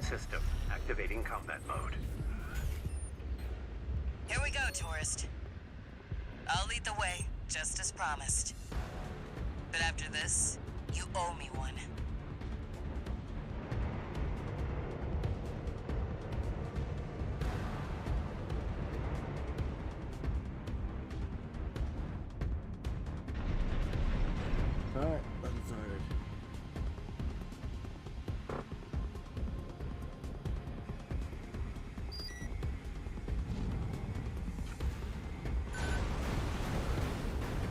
main system. Activating combat mode. Here we go, tourist. I'll lead the way, just as promised. But after this, you owe me one. Alright, let's start.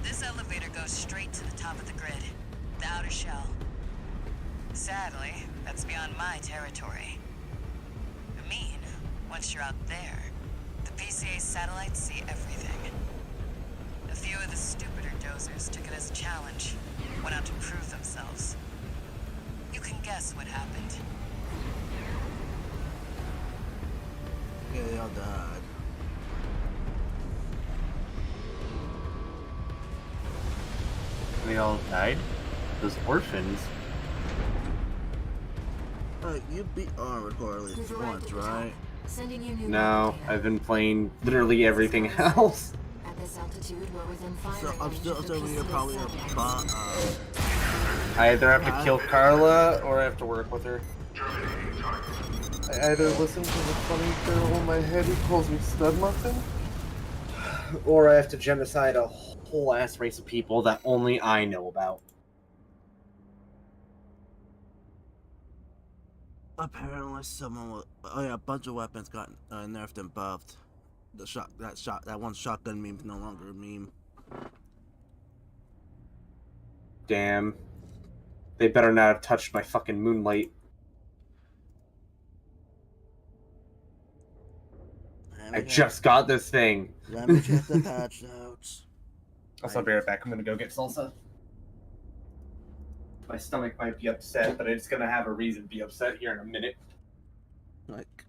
This elevator goes straight to the top of the grid, the outer shell. Sadly, that's beyond my territory. I mean, once you're out there, the PCA satellites see everything. A few of the stupider dozers took it as a challenge, went out to prove themselves. You can guess what happened. Yeah, they all died. They all died? Those orphans? You beat Armored Core at least once, right? Sending you new No, data. I've been playing literally everything else. At this altitude, we're within firing So I'm range still of the assuming you're PCA probably satellites. I either have to kill Carla or I have to work with her. I either listen to the funny girl in my head who calls me stud muffin, or I have to genocide a whole ass race of people that only I know about. Apparently someone with, a bunch of weapons got nerfed and buffed. That one shotgun meme is no longer a meme. Damn. They better not have touched my fucking moonlight. I just got this thing. Let me check the patch notes. I'll be right back. I'm gonna go get salsa. My stomach might be upset, but it's gonna have a reason to be upset here in a minute. Like,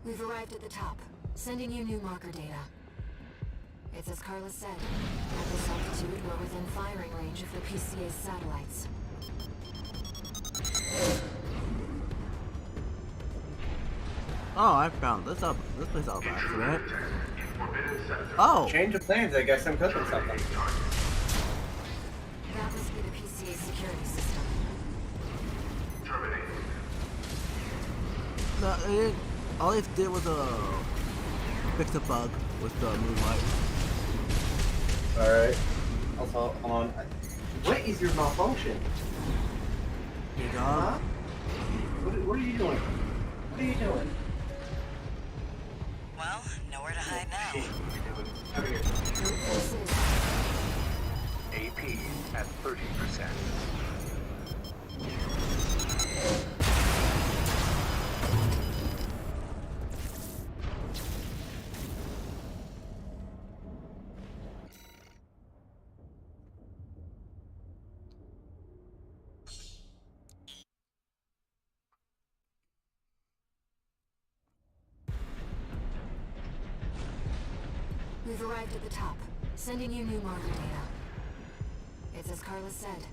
We've arrived at the top. Sending you new marker data. It's as Carla said. At this altitude, we're within firing range of the PCA's satellites. oh, I found this up. This place out by accident. Oh, Change of plans, I guess I'm cooking something. That must be the PCA's security system. no, it didn't, all it did was fix a bug with the moonlight. Alright. Also, hold on. What is your malfunction? Your Huh? dog? What are you doing? What are you doing? Well, nowhere to hide now. AP AP at 30%. We've arrived at the top, sending you new marker data. It's as Carla said.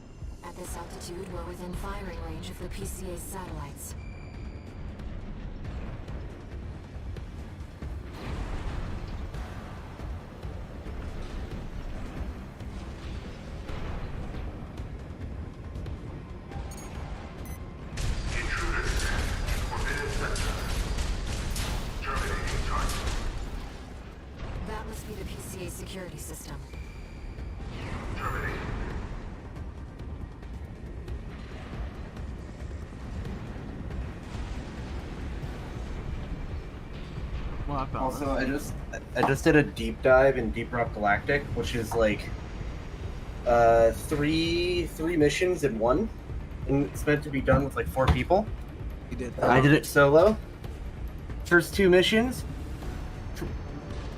At this altitude, we're within firing range of the PCA's satellites. That must be the PCA security system. Well, I found Also, this. I just did a deep dive in Deep Rock Galactic, which is like three missions in one, and it's meant to be done with like 4 people. You did. I did it solo. First 2 missions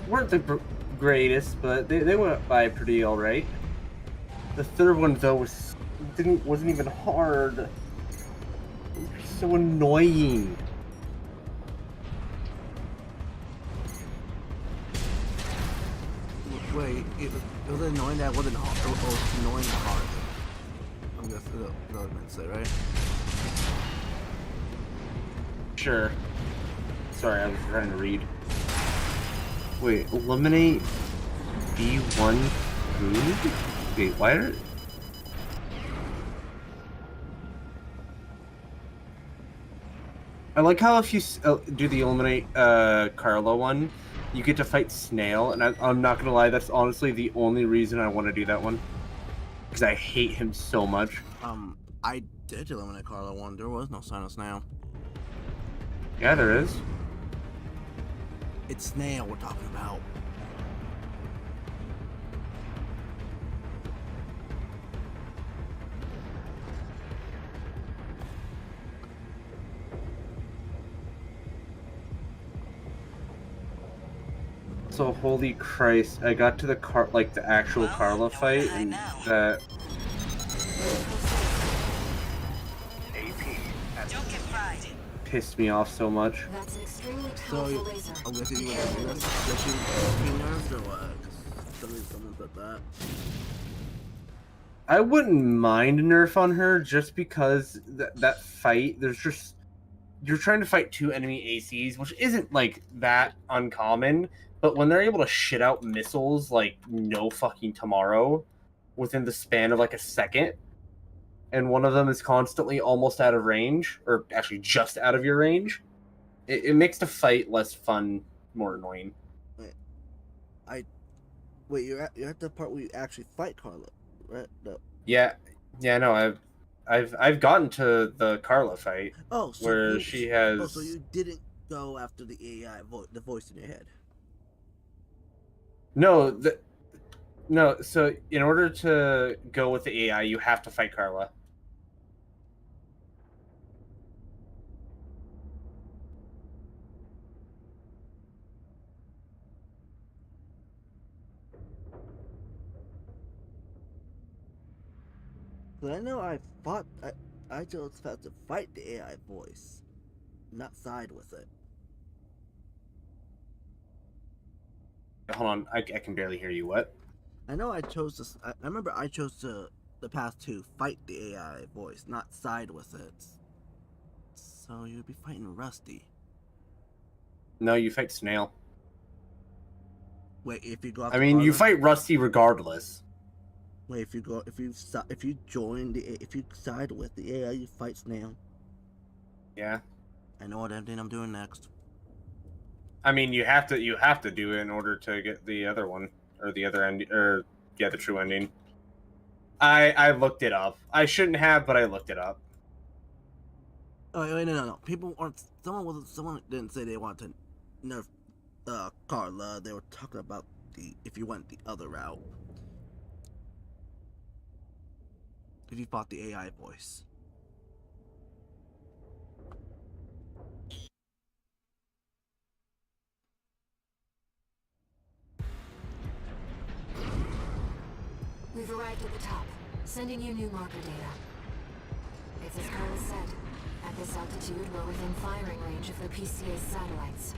weren't the greatest, but they went by pretty all right. The third one though wasn't even hard. It was so annoying. Wait, it was annoying that wasn't hard. It was annoying and hard. I'm guessing that's what I meant to say, right? Sure. Sorry, I was trying to read. Wait, eliminate B1 food? Wait, why are... I like how if you do the eliminate Carlo one, you get to fight Snail, and I'm not gonna lie, that's honestly the only reason I want to do that one. Because I hate him so much. I did eliminate Carla one. There was no sign of Snail. Yeah, there is. It's Snail we're talking about. So holy Christ, I got to the the actual Carla fight, and that AP at Don't get fried. pissed me off so much. That's an extremely So, powerful laser. I'm guessing you were nerfed or what? Someone said that. I wouldn't mind a nerf on her just because that fight, you're trying to fight 2 enemy ACs, which isn't like that uncommon, but when they're able to shit out missiles like no fucking tomorrow within the span of like a second, and one of them is constantly almost out of range, or actually just out of your range, it makes the fight less fun, more annoying. Wait, you're at the part where you actually fight Carla, right? No. Yeah, no, I've gotten to the Carla fight. Oh, so where you, she has. Oh, so you didn't go after the AI the voice in your head. No, no. So in order to go with the AI, you have to fight Carla. But I know I chose had to fight the AI voice, not side with it. Hold on, I can barely hear you. What? I know I chose to. I remember I chose to the path to fight the AI voice, not side with it. So you'd be fighting Rusty. No, you fight Snail. Wait, if you go. I mean, you fight Rusty regardless. Wait, if you join if you side with the AI, you fight Snail. Yeah. I know what ending I'm doing next. I mean, you have to do it in order to get the other one, or the other ending, or yeah, the true ending. I looked it up. I shouldn't have, but I looked it up. Oh wait, no. People aren't. Someone didn't say they wanted to nerf Carla. They were talking about if you went the other route. if you fought the AI voice. We've arrived at the top, sending you new marker data. It's as Carla said. At this altitude, we're within firing range of the PCA's satellites.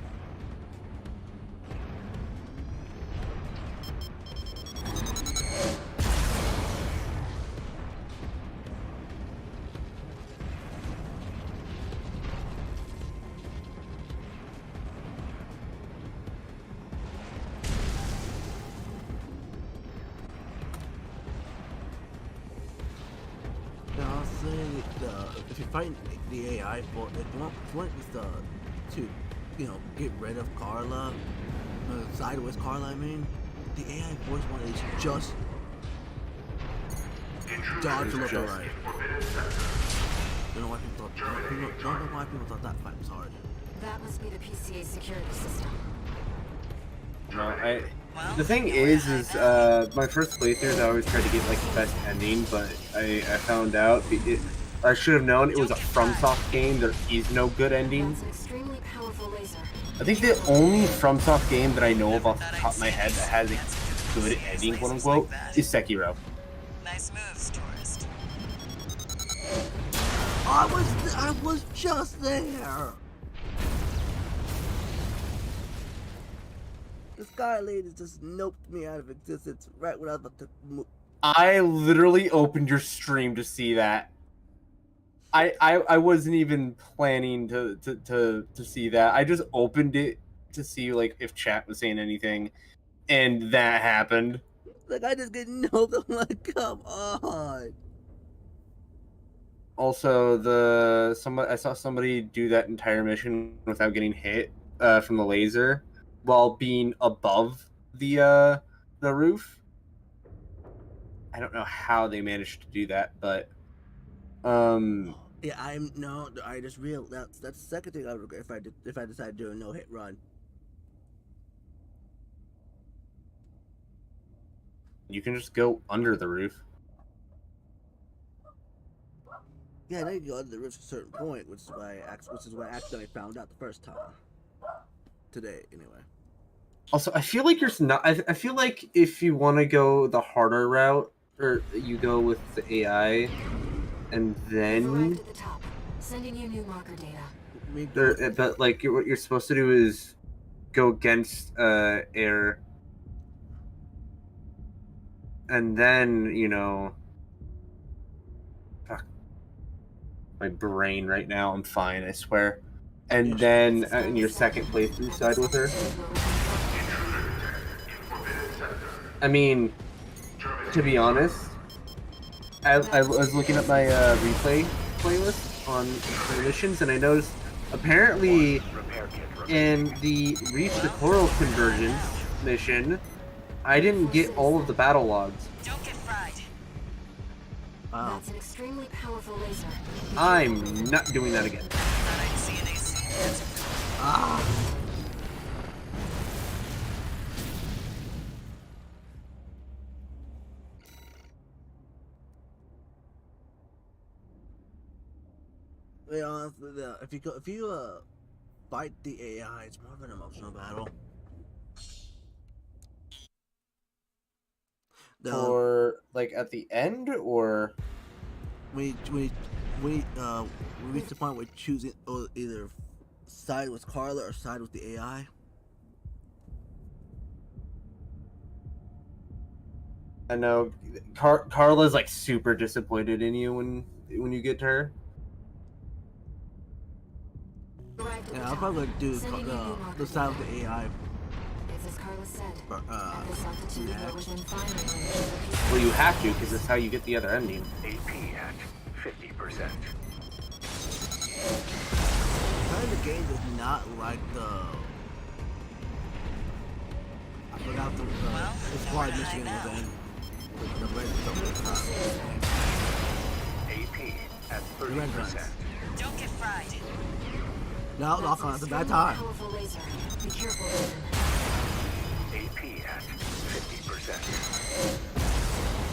I'll say if you fight the AI for if you want to get rid of Carla, sideways Carla, I mean, the AI voice one is just dodge left or right. Don't know why people thought that fight was hard. That must be the PCA security system. No, the thing is my first playthroughs I always tried to get like the best ending, but I found out I should have known it was a FromSoft game. There is no good ending. That's an extremely powerful laser. I think the only FromSoft game that I know of off the top of my head that has a good ending, quote unquote, is Sekiro. Nice moves, tourist. I was just there. The Sky Lady just noped me out of existence right when I was about to move. I literally opened your stream to see that. I wasn't even planning to see that. I just opened it to see like if chat was saying anything, and that happened. Like I just get noped. I'm like, come on. Also, I saw somebody do that entire mission without getting hit from the laser while being above the roof. I don't know how they managed to do that, but Yeah, I just realized that's the second thing I would regret if I decided to do a no hit run. you can just go under the roof. Yeah, then you go under the roof to a certain point, which is why I accidentally found out the first time. Today, anyway. Also, I feel like I feel like if you want to go the harder route, or you go with the AI, and We've then arrived at the top, sending you new marker data. but like what you're supposed to do is go against air, and then fuck my brain right now. I'm fine, I swear. And then in your second playthrough, side with her. I mean, to be honest, I was looking at my replay playlist on the missions, and I noticed apparently Repair kit in the Reach the Coral Convergence mission, I didn't get all of the battle logs. Don't get fried. Wow. That's an extremely powerful laser. I'm not doing that again. Thought I'd see an AC. That's Yeah, honestly, if you fight the AI, it's more of an emotional battle. Or like at the end, or we reach the point where choosing either side with Carla or side with the AI. I know Carla's like super disappointed in you when you get to her. Yeah, I'll probably do the side with the AI. It's as Carla said. At this altitude, we're within firing range. Well, you have to, because that's how you get the other ending. AP at 50%. Kind of the game does not like the. I forgot the squad mission was in. The red stuff. AP at 30%. Don't get fried. No, lock on. It's a bad time. Powerful laser. Be careful, Raven. AP at 50%.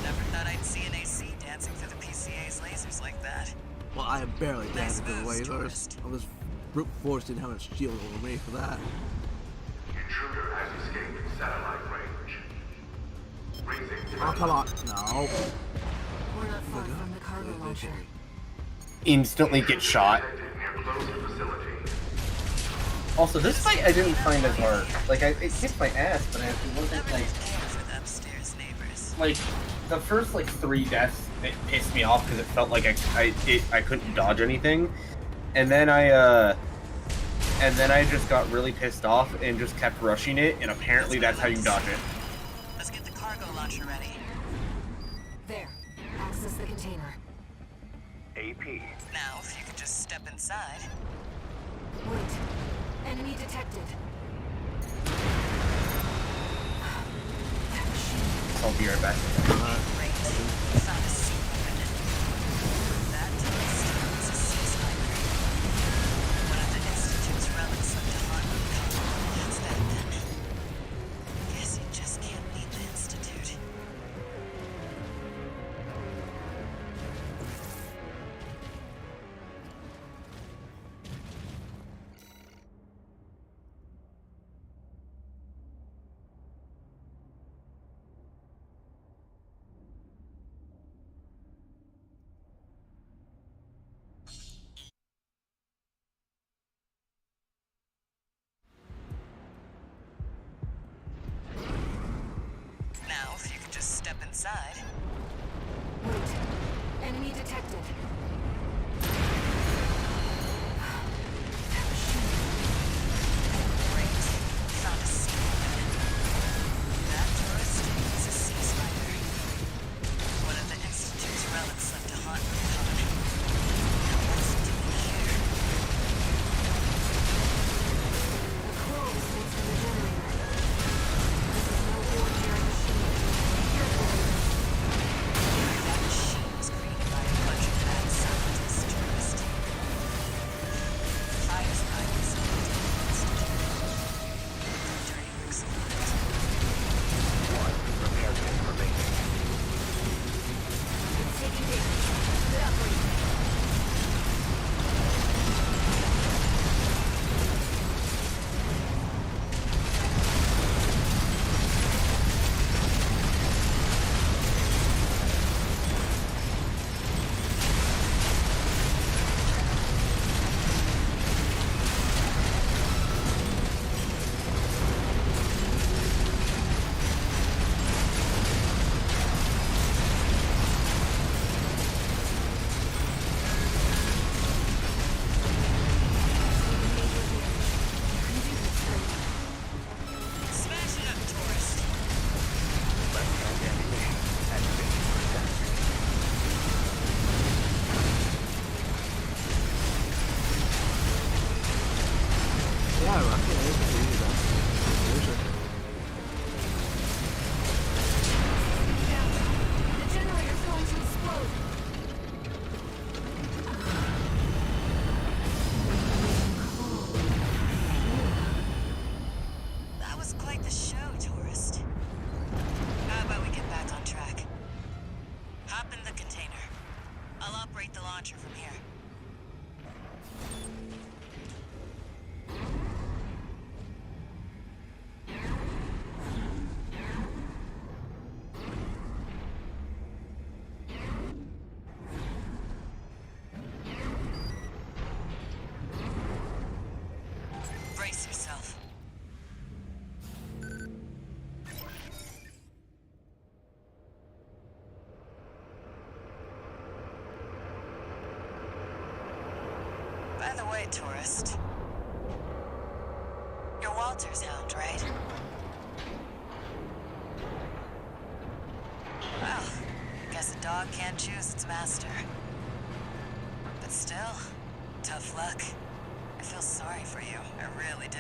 Never thought I'd see an AC day. dancing through the PCA's lasers like that. Well, I am barely dancing through the moves, lasers. tourist. I was brute force didn't have a shield over me for that. Intruder has escaped satellite range. Raising Oh, come on. No. We're not far from the cargo launcher. Instantly get shot. near closed facility. Also, this fight I didn't find as hard. Like, it kicked my ass, but it wasn't Never like... did care for the upstairs neighbors. Like, the first, like, 3 deaths, it pissed me off because it felt like I couldn't dodge anything. And then I just got really pissed off and just kept rushing it, and apparently that's how you dodge it. Let's get the cargo launcher ready. There. Access the container. AP. Now, if you could just step inside. Wait. Enemy detected. I'll be right back. Great. Found a secret. That tourist is a ceasefire. One of the Institute's relics left to haunt the That's that then. Guess you just can't beat the Institute. Now, if you could just step inside. Wait. Enemy detected. Great. Found a secret. That tourist is a ceasefire. One of the Institute's relics left to haunt the colony. Now what's it doing here? The clone is next to the generator. This is no ordinary machine. Careful. That machine was created by a bunch of mad scientists, tourist. Fires by this Institute. Dirty works of art. One repair kit remaining. It's taking damage. Good upgrade. Smash it up, tourist. Left-hand ammunition at 50%. Yeah, I can see that. The generator's going to explode. That was quite the show, tourist. How about we get back on track? Hop in the container. I'll operate the launcher from here. Brace yourself. By the way, tourist. You're Walter's hound, right? Well, guess a dog can't choose its master. But still, tough luck. I feel sorry for you. I really do.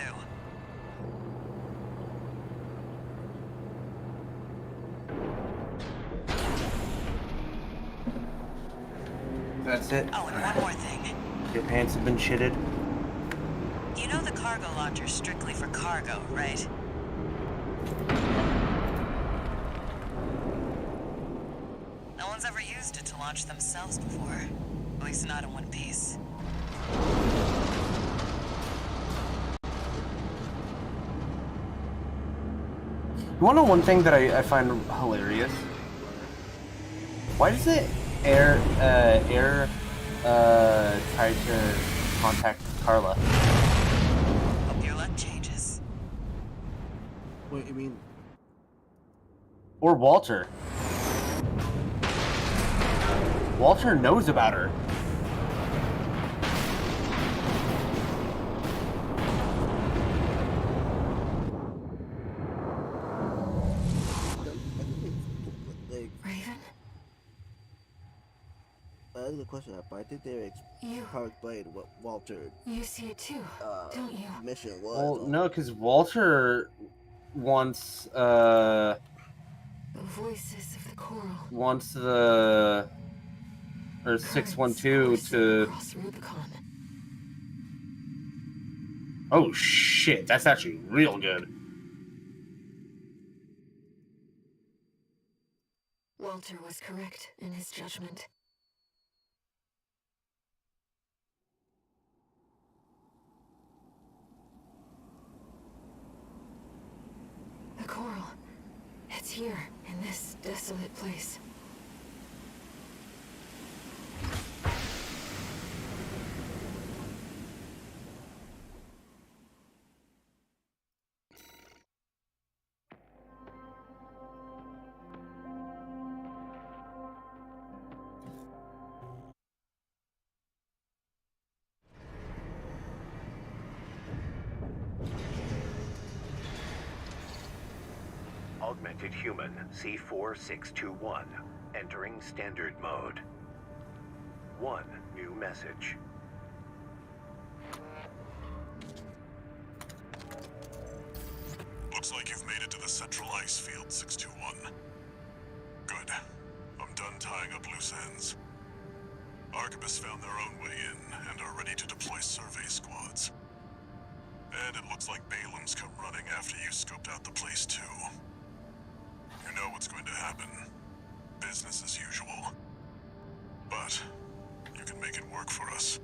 That's it. Oh, and one more thing. Your pants have been shitted. You know the cargo launcher's strictly for cargo, right? No one's ever used boosted to launch themselves before. At least not in one piece. You wanna know one thing that I find hilarious? Why does it air try to contact Carla? Hope your luck changes. Wait, you mean Or Walter? Walter knows about her. like Raven? that's a good question, but I think they You. probably explained what Walter You see it too, don't you? mission Well, was. no, because Walter wants The voices of the coral. the or Currents 612 coursing to. across Rubicon. Oh shit, that's actually real good. Walter was correct in his judgment. The coral. It's here, in this desolate place. Augmented human C4621. Entering standard mode. 1 new message. Looks like you've made it to the central ice field, 621. Good. I'm done tying up loose ends. Arquebus found their own way in and are ready to deploy survey squads. And it looks like Balaam's come running after you scoped out the place too. You know what's going to happen. Business as usual. But you can make it work for us.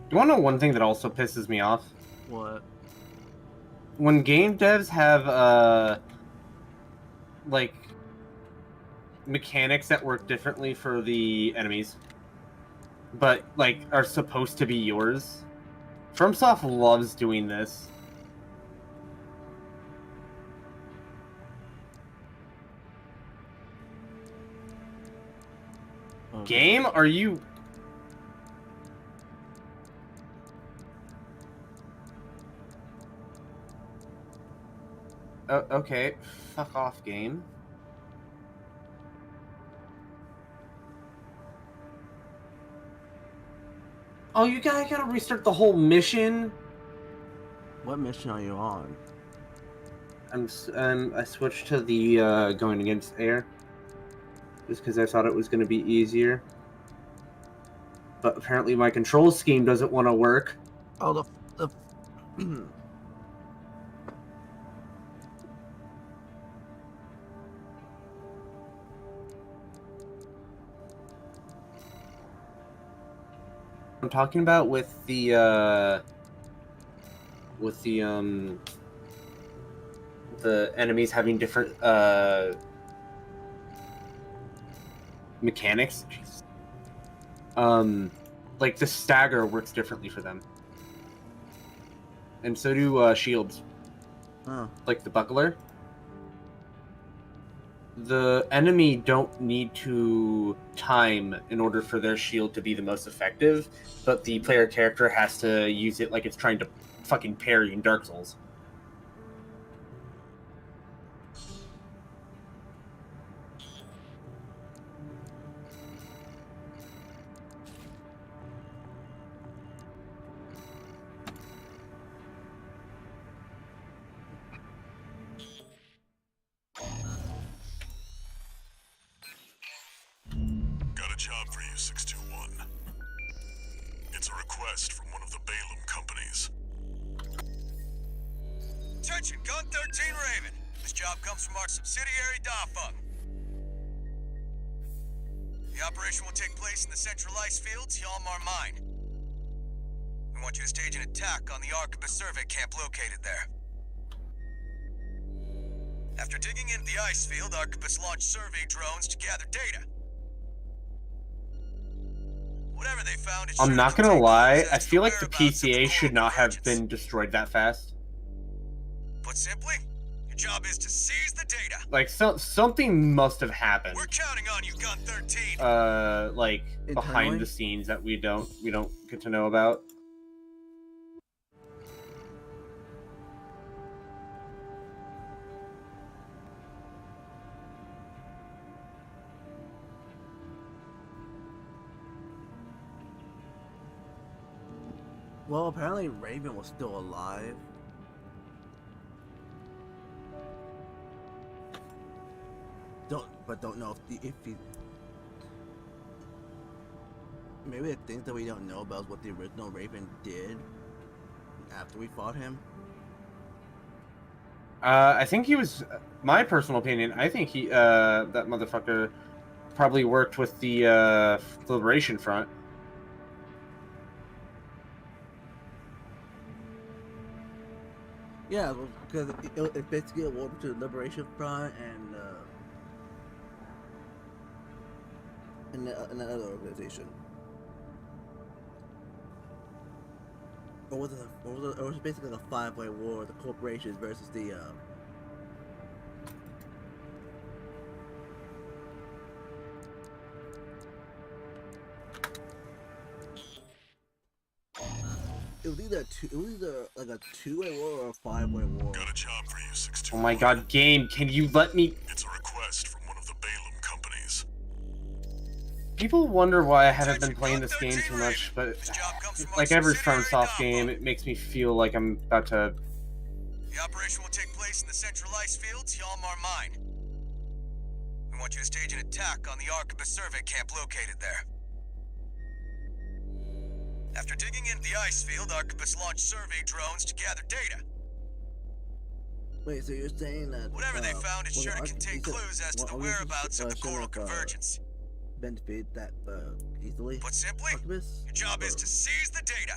You want to know one thing that also pisses me off? What? When game devs have like mechanics that work differently for the enemies, but like are supposed to be yours. FromSoft loves doing this. Okay. Game, are you? Okay, fuck off, game. Oh, you gotta restart the whole mission. What mission are you on? I switched to the going against air, just because I thought it was gonna be easier. But apparently my control scheme doesn't want to work. Oh, the I'm talking about with the enemies having different mechanics. Jeez. Like the stagger works differently for them, and so do shields. oh. Like the buckler. The enemy don't need to time in order for their shield to be the most effective, but the player character has to use it like it's trying to fucking parry in Dark Souls. job for you, 621. It's a request from one of the Balaam companies. Attention, Gun 13 Raven. This job comes from our subsidiary, Dafeng. The operation will take place in the central ice fields, Yalmar Mine. We want you to stage an attack on the Arquebus survey camp located there. After digging into the ice field, Arquebus launched survey drones to gather data. Whatever they found, I'm not gonna lie, I feel like the PCA should not have been destroyed that fast. Put simply, your job is to seize the data. Like, something must have happened. We're counting on you, Gun 13. Like, behind the scenes that we don't get to know about. Well, apparently Raven was still alive. Don't know if he. Maybe the things that we don't know about is what the original Raven did after we fought him. I think he was, my personal opinion, I think he, that motherfucker probably worked with the, Liberation Front. Yeah, because it basically a war between the Liberation Front and another organization. Or was it basically a five-way war, the corporations versus the It was either like a two-way war or a five-way war. Got a job for you, 621. Oh my god, game, can you let me... It's a request from one of the Balaam companies. People wonder why I haven't been playing this game too much, but like every FromSoft game, it makes me feel like I'm about to... The operation will take place in the central ice fields, Yalmar Mine. We want you to stage an attack on the Arquebus survey camp located there. After digging into the ice field, Arquebus launched survey drones to gather data. Wait, so you're saying that whatever they found is sure to contain clues as to the whereabouts of the coral convergence. Been defeated that easily? Put simply, your job is to seize the data.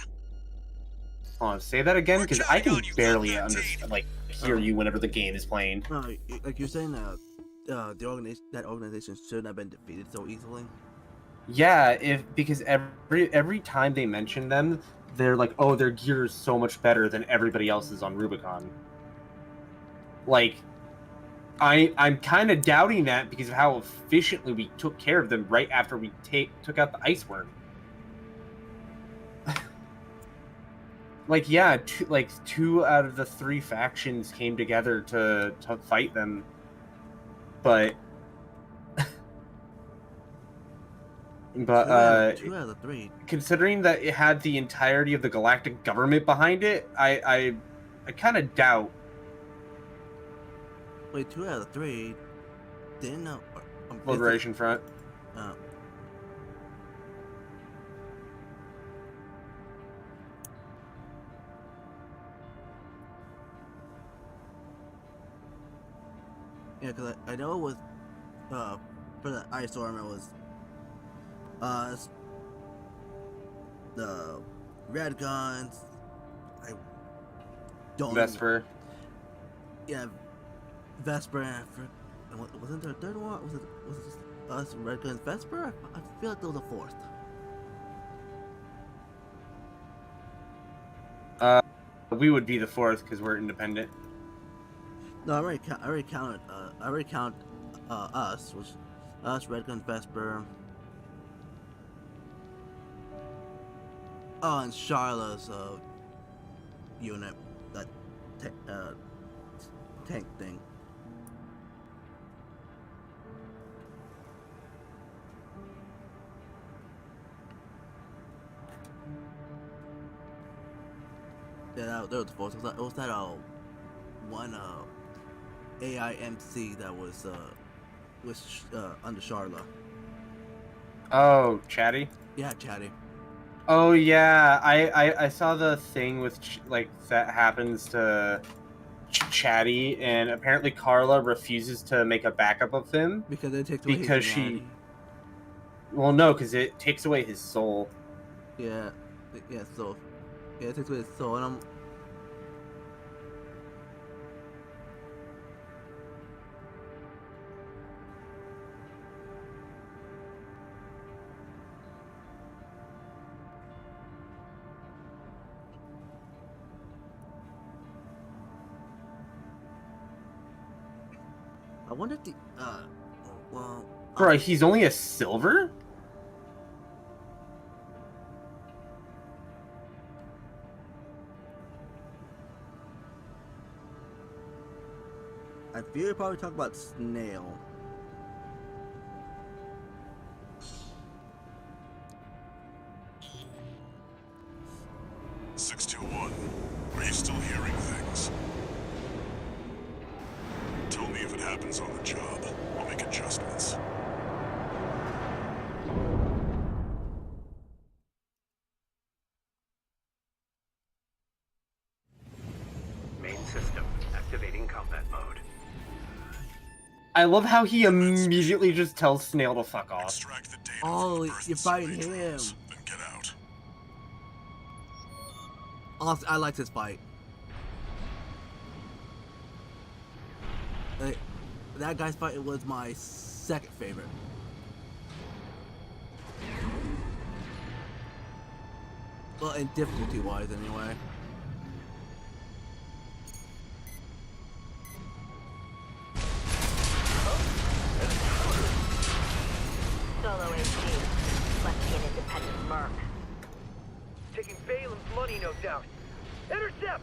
Hold on, say that again, because I can barely understand, like, hear you whenever the game is playing. No, like you're saying that that organization shouldn't have been defeated so easily. Yeah, because every time they mention them, they're like, oh, their gear is so much better than everybody else's on Rubicon. Like, I'm kind of doubting that because of how efficiently we took care of them right after we took out the ice worm. Like, yeah, two out of the three factions came together to fight them, but. But two out of the three. Considering that it had the entirety of the galactic government behind it, I kind of doubt. Wait, 2 out of 3 didn't know. Liberation Front. Yeah, because I know it was for the ice storm it was the red guns. I don't. Vesper. Yeah, Vesper. And wasn't there a third one? Was it us, red guns, Vesper? I feel like there was a fourth. We would be the fourth because we're independent. No, I already counted us, which us, red guns, Vesper. Oh, and Charlotte's unit, that tank thing. Yeah, that was the force. It was that one AIMC that was under Charlotte. Oh, Chatty? Yeah, Chatty. Oh yeah, I saw the thing with like that happens to Chatty, and apparently Carla refuses to make a backup of him Because it takes away his because humanity. well, no, because it takes away his soul. Yeah, yeah, so yeah, it takes away his soul, and I wonder if the well, Bro, he's only a silver? I feel you probably talk about Snail. Are you still hearing things? Tell me if it happens on the job. I'll make adjustments. Main system activating combat mode. I love how he immediately just tells Snail to fuck off. Extract the data Oh, from the birth you're fighting survey him. drones, then get out. Also, I like this fight. Like, that guy's fight was my second favorite. Well, in difficulty-wise, anyway. Solo AT. Must be an independent merc. Taking Balem's money, no doubt. Intercept!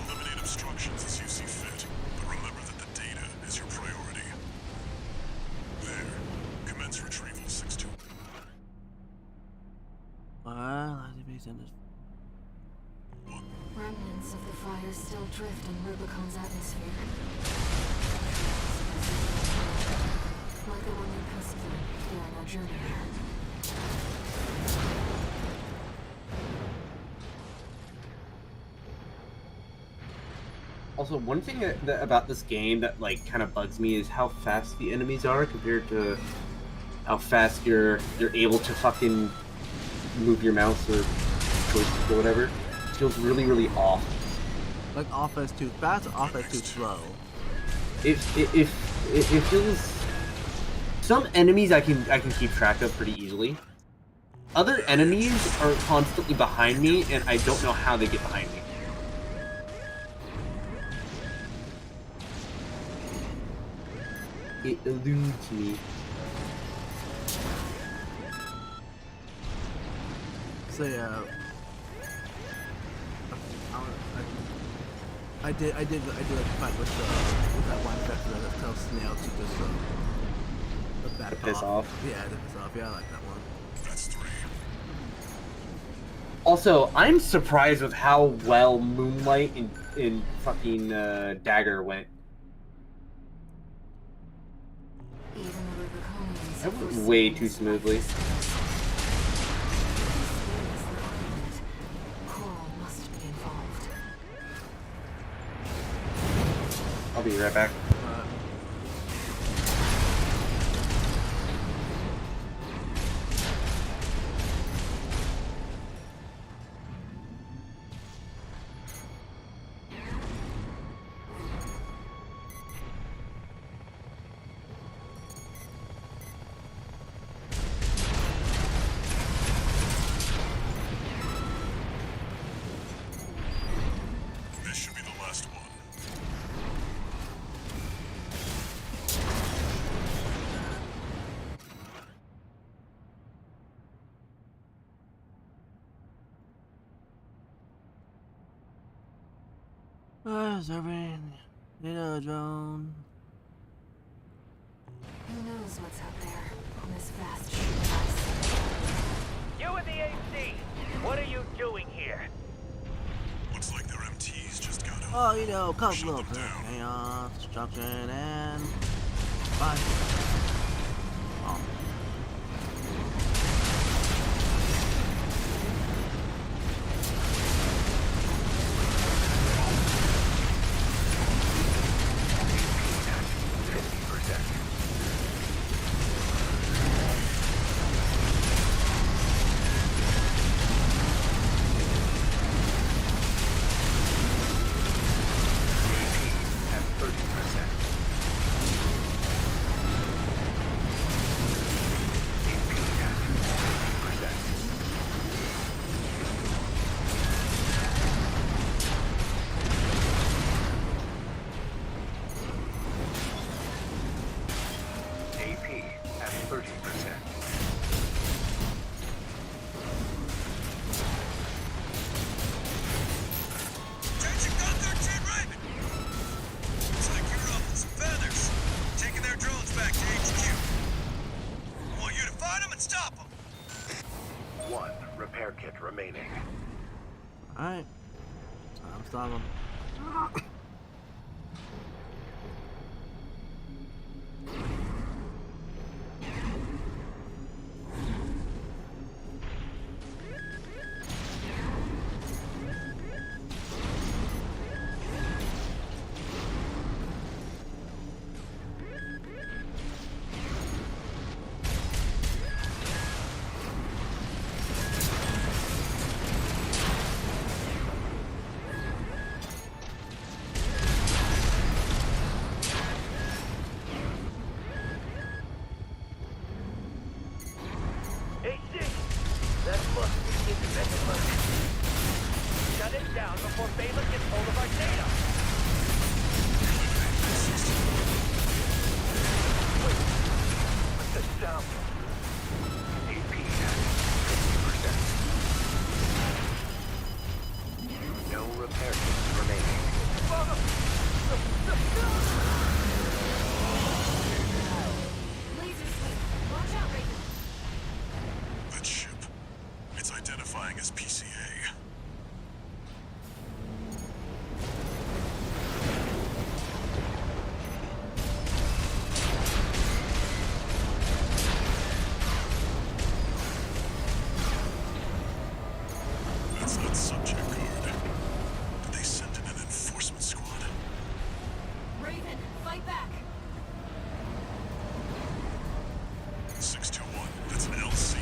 Eliminate obstructions as you see fit, but remember that the data is your priority. There. Commence retrieval 6-2. Remnants of the fire still drift in Rubicon's atmosphere. Like the one we passed through during our journey here. Also, one thing that about this game that like kind of bugs me is how fast the enemies are compared to how fast you're able to fucking move your mouse or joystick or whatever. It feels really, really off. Like offense too fast or offense too slow? It feels. Some enemies I can keep track of pretty easily. Other enemies are constantly behind me, and I don't know how they get behind me. It eludes me. So yeah, I did like the fight with that one vector that tells Snail to just back piss off. Yeah, to piss off. Yeah, I like that one. That's 3. Also, I'm surprised with how well Moonlight in fucking Dagger went. Even the Rubiconians That went way too smoothly. Coral must be involved. I'll be right back. This should be the last one. Serving drone. Who knows what's out there on this vast sheet of ice? You and the AC! What are you doing here? Looks like their MTs just got out. Oh, couple Shut of them down. chaos, destruction, and bye. repair kit remaining. Alright. Time to stop him. AC! That must be independent mode. Shut it down before Bela gets hold of our data! Wait, what's that sound? AP at 50%. No repair kits remaining. Laser sweep. Watch out, Raven. That ship. It's identifying as PCA. That's not subject guard. Did they send in an enforcement squad? Raven, fight back. 621, that's an LC.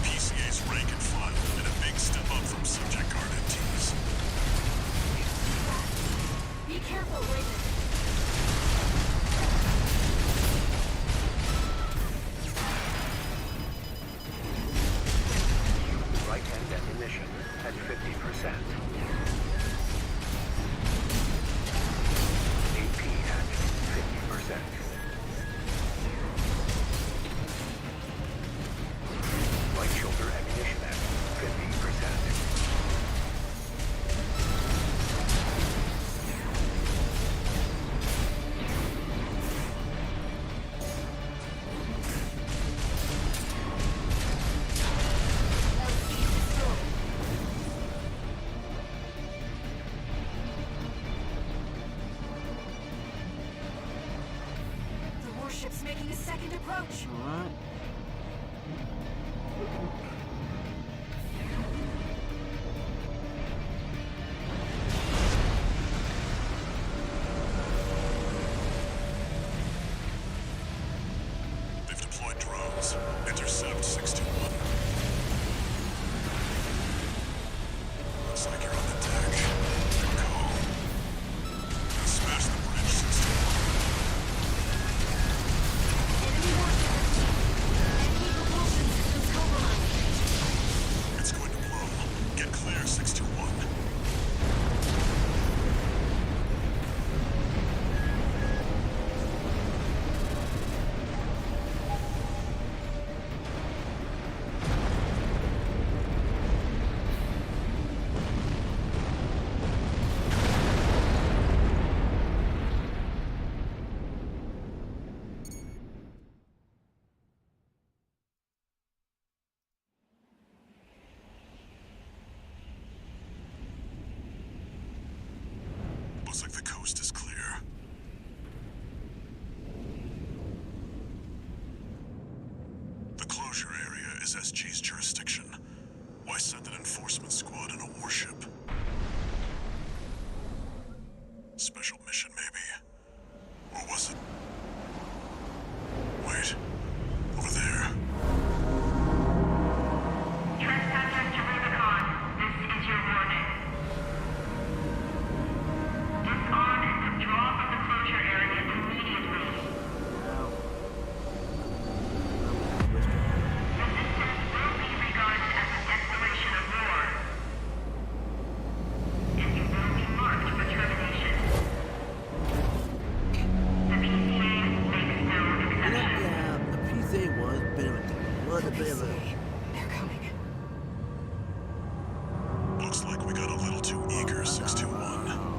PCA's rank and file, and a big step up from subject guard MTs. Be careful, Raven. Right-hand ammunition at 50%. AP at 50%. Right shoulder ammunition at 50%. The warship's making a second approach. Alright. They've deployed drones. Intercept 621. Looks like you're on the deck. Good call. Now smash the bridge, 621. Enemy warship. Enemy propulsion systems compromised. It's going to blow. Get clear, 621. Looks like the coast is clear. The closure area is SG's jurisdiction. Why send an enforcement squad in a warship? Special mission, maybe? Or was it? Wait. Over there. Trespassers to Rubicon, this is your warning. Disarm and withdraw from the closure area immediately. Resistance will be regarded as a declaration of war. And you will be marked for termination. The PCA makes no exceptions. Yeah, the PCA was a bit of a They're coming. Looks like we got a little too eager, 621.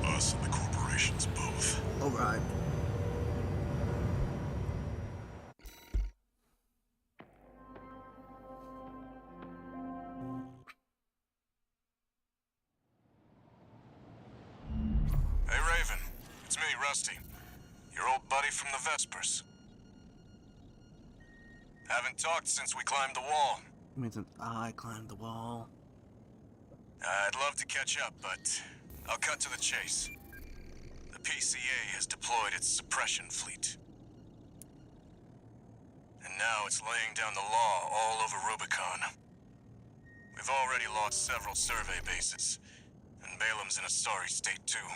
Us and the corporations both. Alright. It's me, Rusty. Your old buddy from the Vespers. Haven't talked since we climbed the wall. It means since I climbed the wall. I'd love to catch up, but I'll cut to the chase. The PCA has deployed its suppression fleet. And now it's laying down the law all over Rubicon. We've already lost several survey bases, and Balam's in a sorry state too.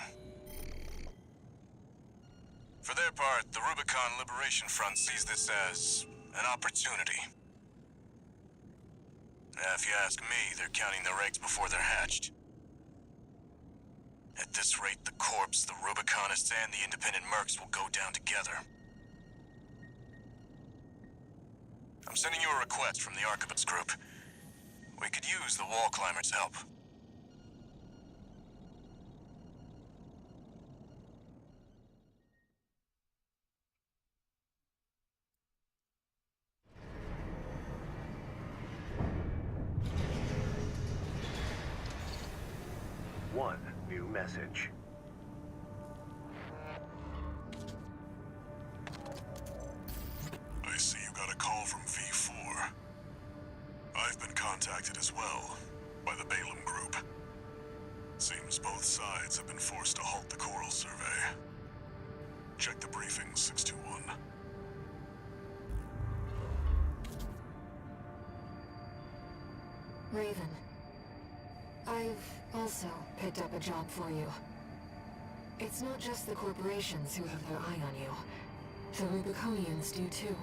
For their part, the Rubicon Liberation Front sees this as an opportunity. If you ask me, they're counting their eggs before they're hatched. At this rate, the Corps, the Rubiconists, and the independent mercs will go down together. I'm sending you a request from the Archibald's group. We could use the wall climbers' help. One new message. I see you got a call from V4. I've been contacted as well by the Balam group. Seems both sides have been forced to halt the coral survey. Check the briefing, 621. Raven, I've also picked up a job for you. It's not just the corporations who have their eye on you. The Rubiconians do too.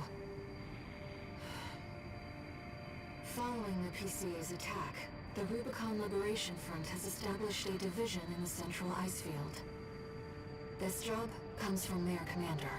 Following the PCA's attack, the Rubicon Liberation Front has established a division in the Central Ice Field. This job comes from their commander.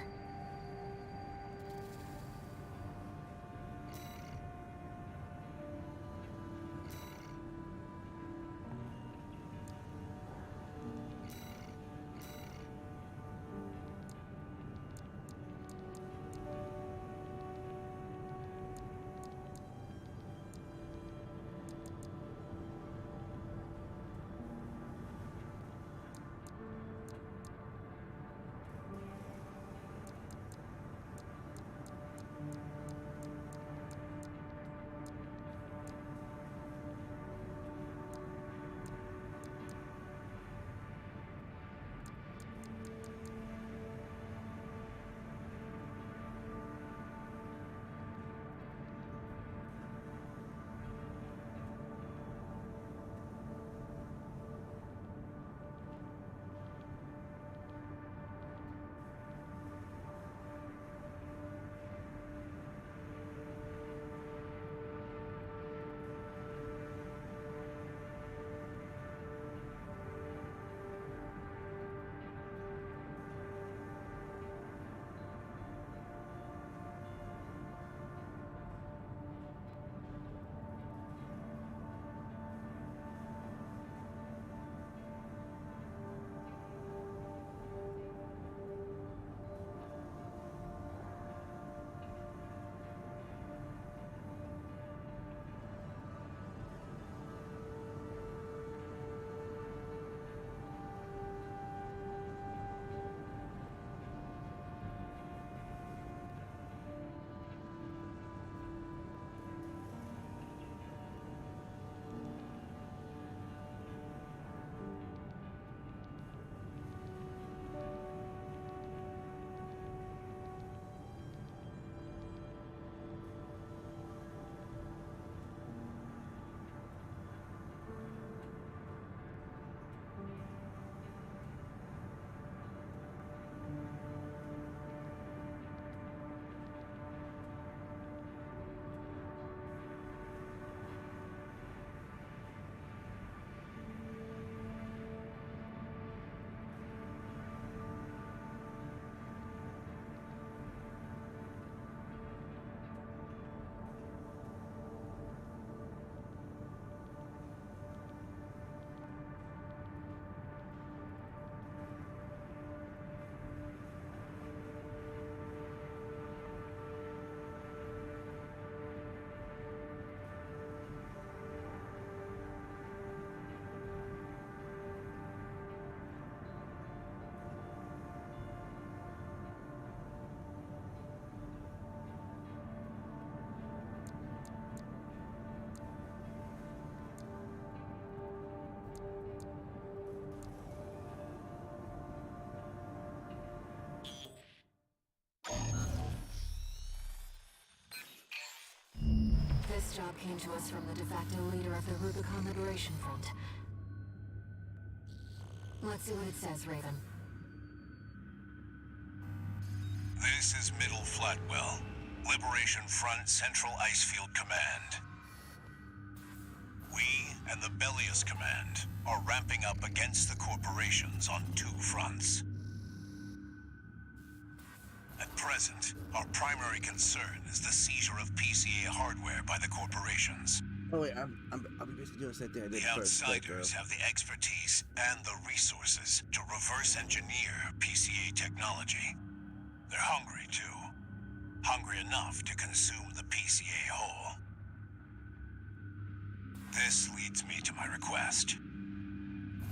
This job came to us from the de facto leader of the Rubicon Liberation Front. Let's see what it says, Raven. This is Middle Flatwell, Liberation Front Central Icefield Command. We and the Bellius Command are ramping up against the corporations on 2 fronts. At present, our primary concern is the seizure of PCA hardware by the corporations. Oh wait, I'm basically doing the same thing I did The first. outsiders have the expertise and the resources to reverse engineer PCA technology. They're hungry too. Hungry enough to consume the PCA whole. This leads me to my request.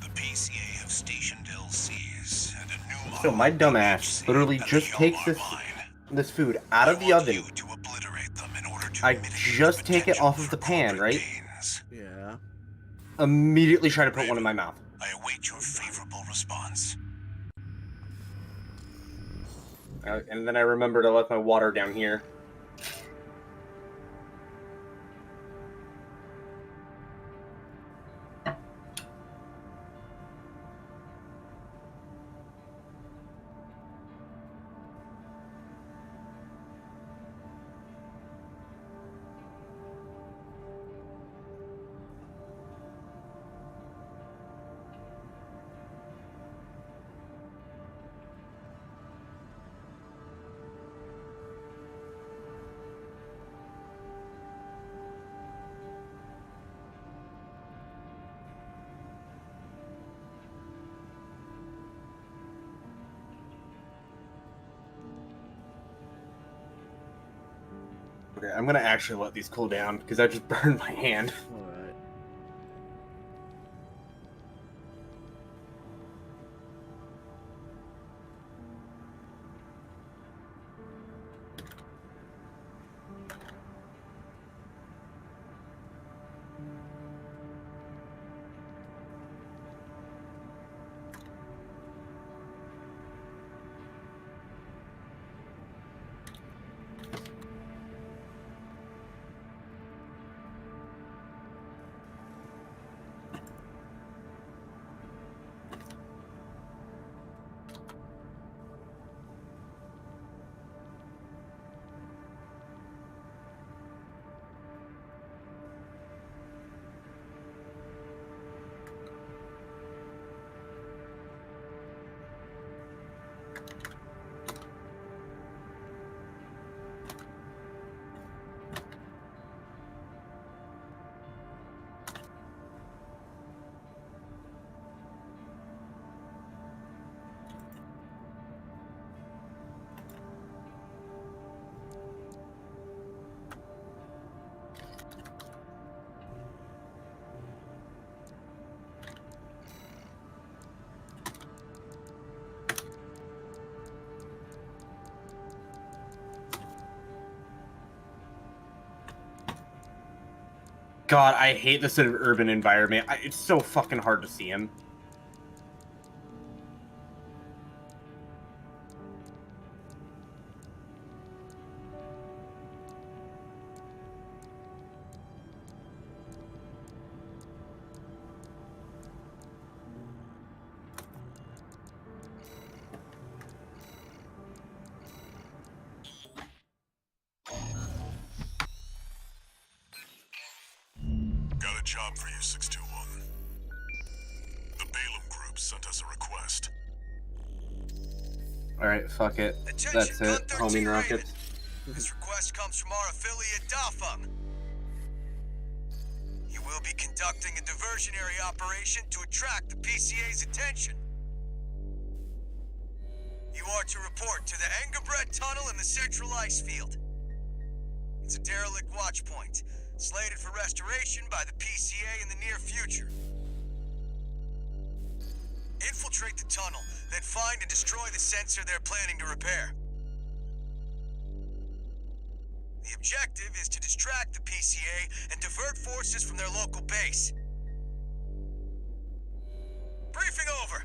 The PCA have stationed LCs and a new model. So my dumbass literally just takes this food out of the oven. I just take it off of the pan, right? Yeah. Immediately try to put one in my mouth. I await your favorable response. And then I remember to let my water down here. Okay, I'm gonna actually let these cool down because I just burned my hand. Alright. God, I hate this urban environment. It's so fucking hard to see him. Got a job for you, 621. The Balaam Group sent us a request. Alright, fuck it. That's it, homing rockets. This request comes from our affiliate, Dafeng. You will be conducting a diversionary operation to attract the PCA's attention. You are to report to the Engebret Tunnel in the Central Ice Field. It's a derelict watch point, slated for restoration by the PCA in the near future. Infiltrate the tunnel, then find and destroy the sensor they're planning to repair. The objective is to distract the PCA and divert forces from their local base. Briefing over.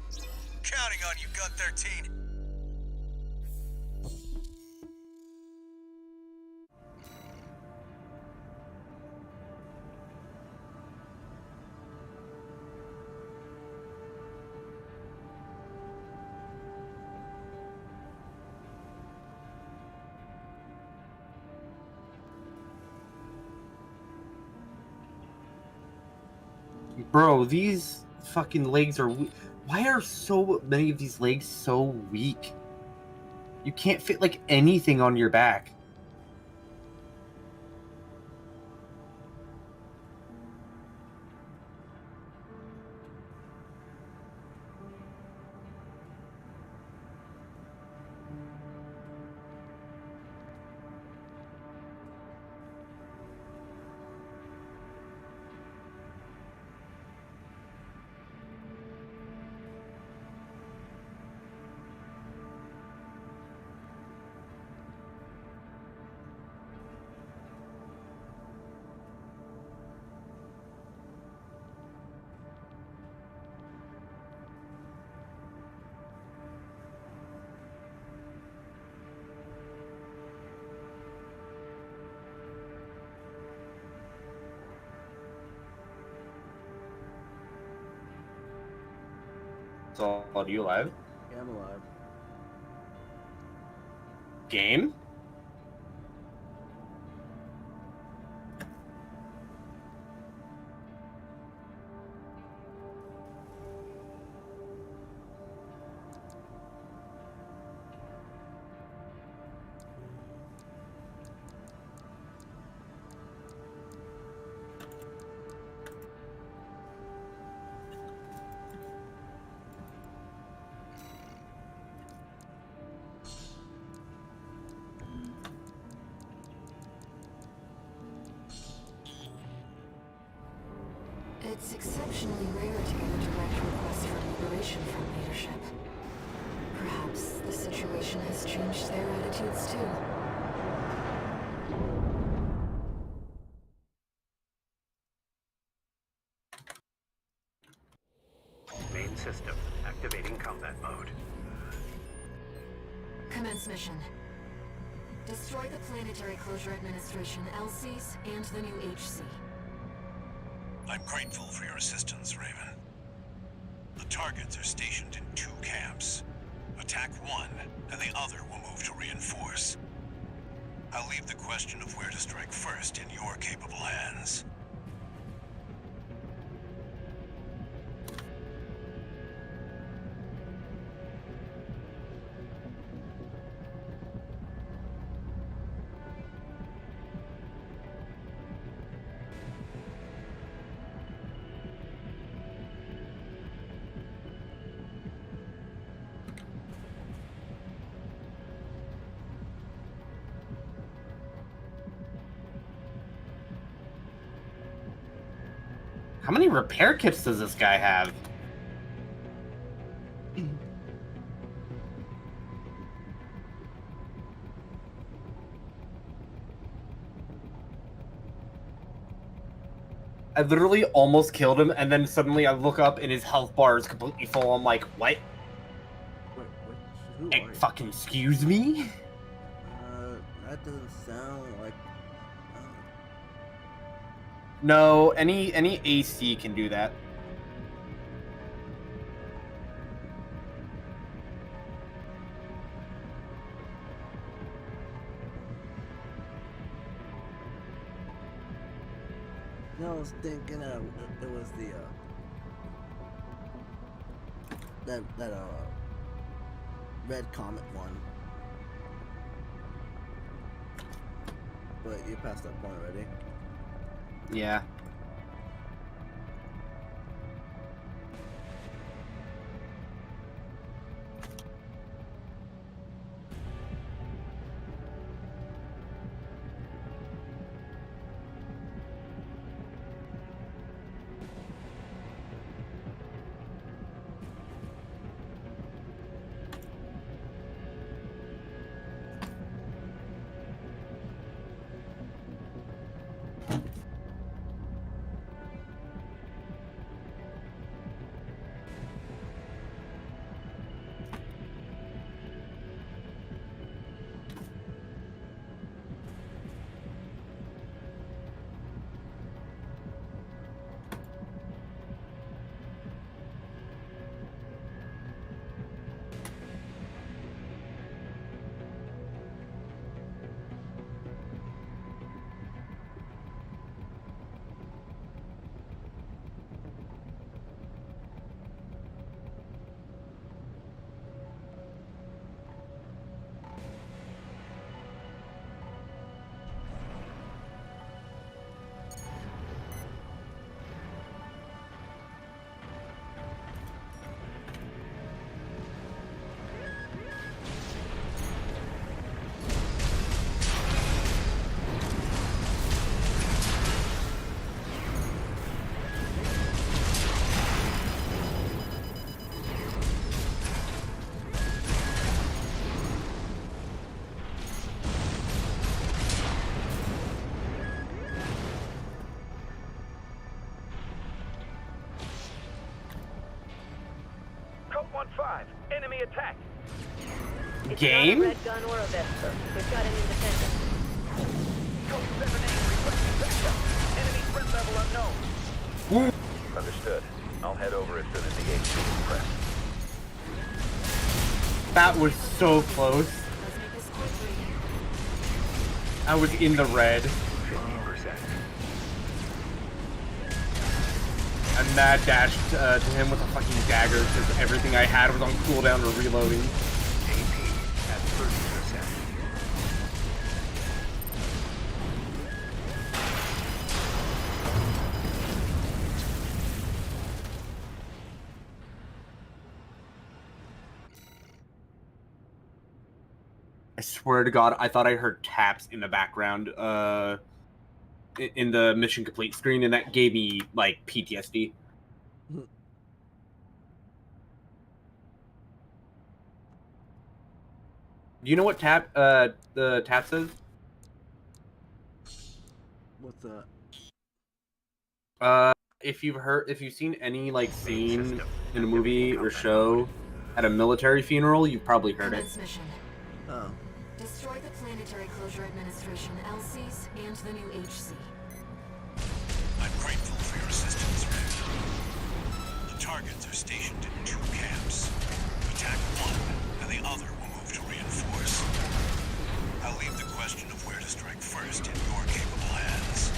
Counting on you, Gun 13. Bro, these fucking legs are why are so many of these legs so weak? You can't fit like anything on your back. So, are you alive? Yeah, I'm alive. Game? It's exceptionally rare to get a direct request for liberation from leadership. Perhaps the situation has changed their attitudes too. Main system activating combat mode. Commence mission. Destroy the Planetary Closure Administration LCs and the new HC. I'm grateful for your assistance, Raven. The targets are stationed in 2 camps. Attack one, and the other will move to reinforce. I'll leave the question of where to strike first in your capable hands. How many repair kits does this guy have? I literally almost killed him, and then suddenly I look up and his health bar is completely full. I'm like, what? Wait, who Hey, are you? fucking excuse me? That doesn't sound like... No, any AC can do that. No, I was thinking it was the that red comet one. But you passed that point already. Yeah. attack. It's Game? not a red gun or a Vesper. We've got an independent. Code 7-8 requesting backup. Enemy threat level unknown. Understood. I'll head over as soon as the HC is pressed. That was so close. Let's make this quick, Raven. I was in the red. 50%. I mad dashed to him with a fucking dagger because everything I had was on cooldown or reloading. AP at 30%. I swear to God, I thought I heard taps in the background in the mission complete screen, and that gave me, like, PTSD. Do you know what the tap says? What's that? If you've seen any, like, scene in a movie or show at a military funeral, you've probably heard it. Commence mission. Oh. Destroy the Planetary Closure Administration LCs and the new HC. I'm grateful for your assistance, Red. The targets are stationed in 2 camps. Attack one, and the other will move to reinforce. I'll leave the question of where to strike first in your capable hands.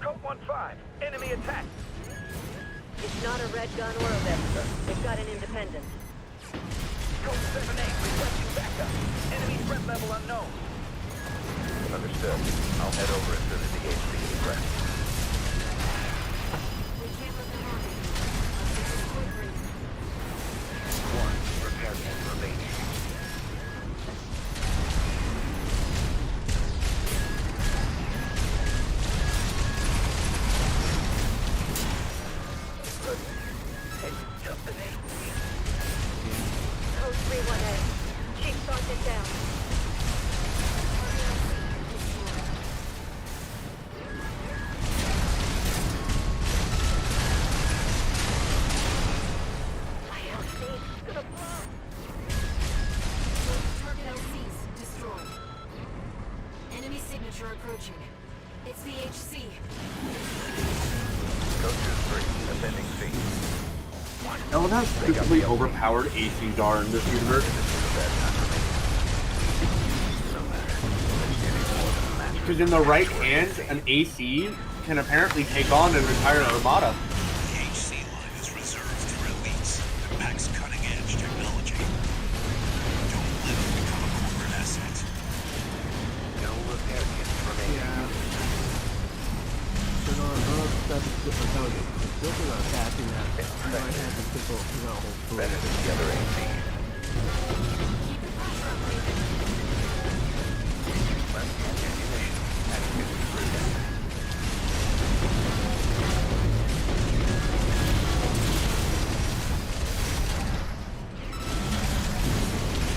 Code 1-5. Enemy attack. It's not a red gun or a Vesper. We've got an independent. Code 7-8 requesting backup. Enemy threat level unknown. Understood. I'll head over as soon as the HC is pressed. We can't let them on. Let's make this quick, Raven. 1 repairman remaining. Code 3-1A. Chief Sergeant down. My LC is gonna blow. Target LCs destroyed. Enemy signature approaching. It's the HC. Code 2-3. Ascending C. I love how stupidly overpowered ACs are in this universe. Because in the right hand, an AC can apparently take on an entire armada. The HC line is reserved for elites that packs cutting-edge technology. Don't let it become a corporate asset. No repair kits remaining. Yeah. So that's different. That was good for our passing that. You might have to pick up the whole food. Better than the other ACs. Keep the pressure up, Raven. Left hand ammunition at 50%.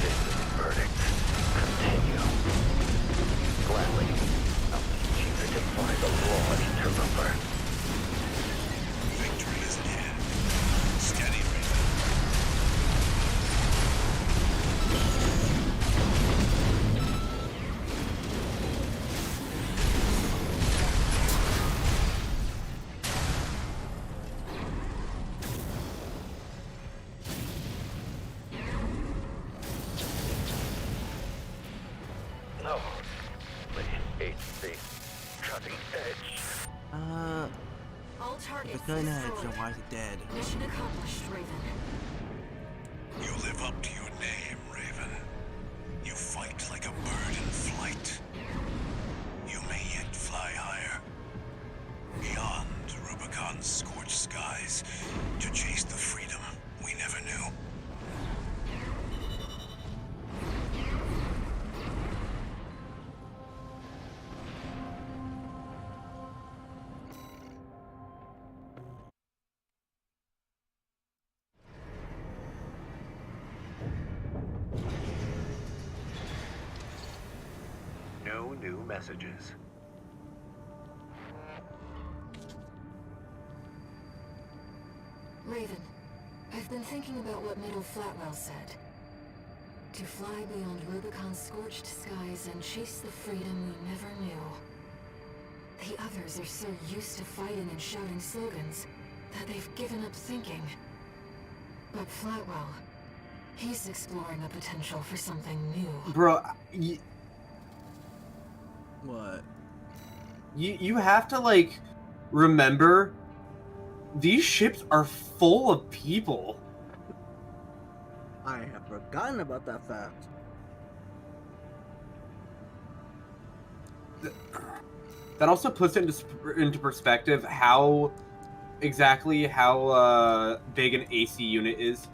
This is the verdict. Continue. Gladly. I'll teach you to defy the law of interloper. Victory is at hand. Steady, Raven. No. The HC. Cutting edge. All targets If it's cutting edge, destroyed. then why is it dead? Mission accomplished, Raven. You live up to your name, Raven. You fight like a bird in flight. You may yet fly higher. Beyond Rubicon's scorched skies, to chase the freedom we never knew. messages. Raven, I've been thinking about what Middle Flatwell said. To fly beyond Rubicon's scorched skies and chase the freedom we never knew. The others are so used to fighting and shouting slogans that they've given up thinking. But Flatwell, he's exploring the potential for something new. Bro, What? you have to, like, remember, these ships are full of people. I have forgotten about that fact. That also puts it into perspective how big an AC unit is.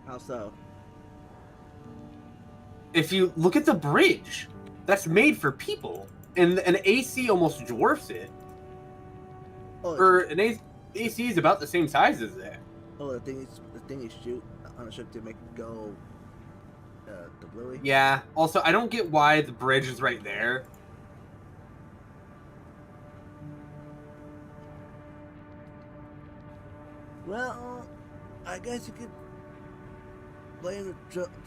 How so? If you look at the bridge, that's made for people, and an AC almost dwarfs it. Oh, Or an AC is about the same size as that. oh, the thing you shoot on a ship to make it go the bluey. Yeah. Also, I don't get why the bridge is right there. Well, I guess you could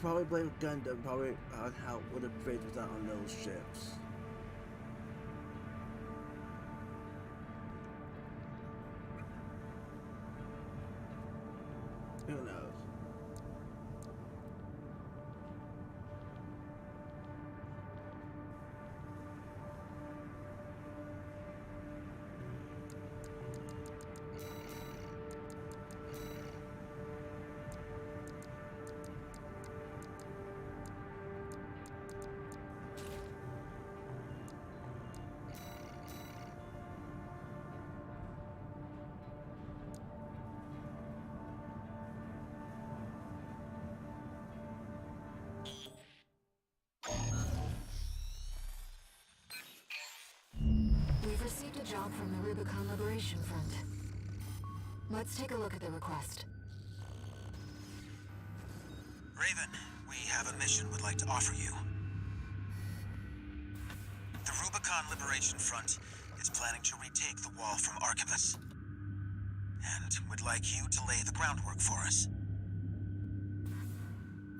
probably blame Gundam probably on how what the bridge was out on those ships. Who knows? We've received a job from the Rubicon Liberation Front. Let's take a look at the request. Raven, we have a mission we'd like to offer you. The Rubicon Liberation Front is planning to retake the wall from Arquebus. And would like you to lay the groundwork for us.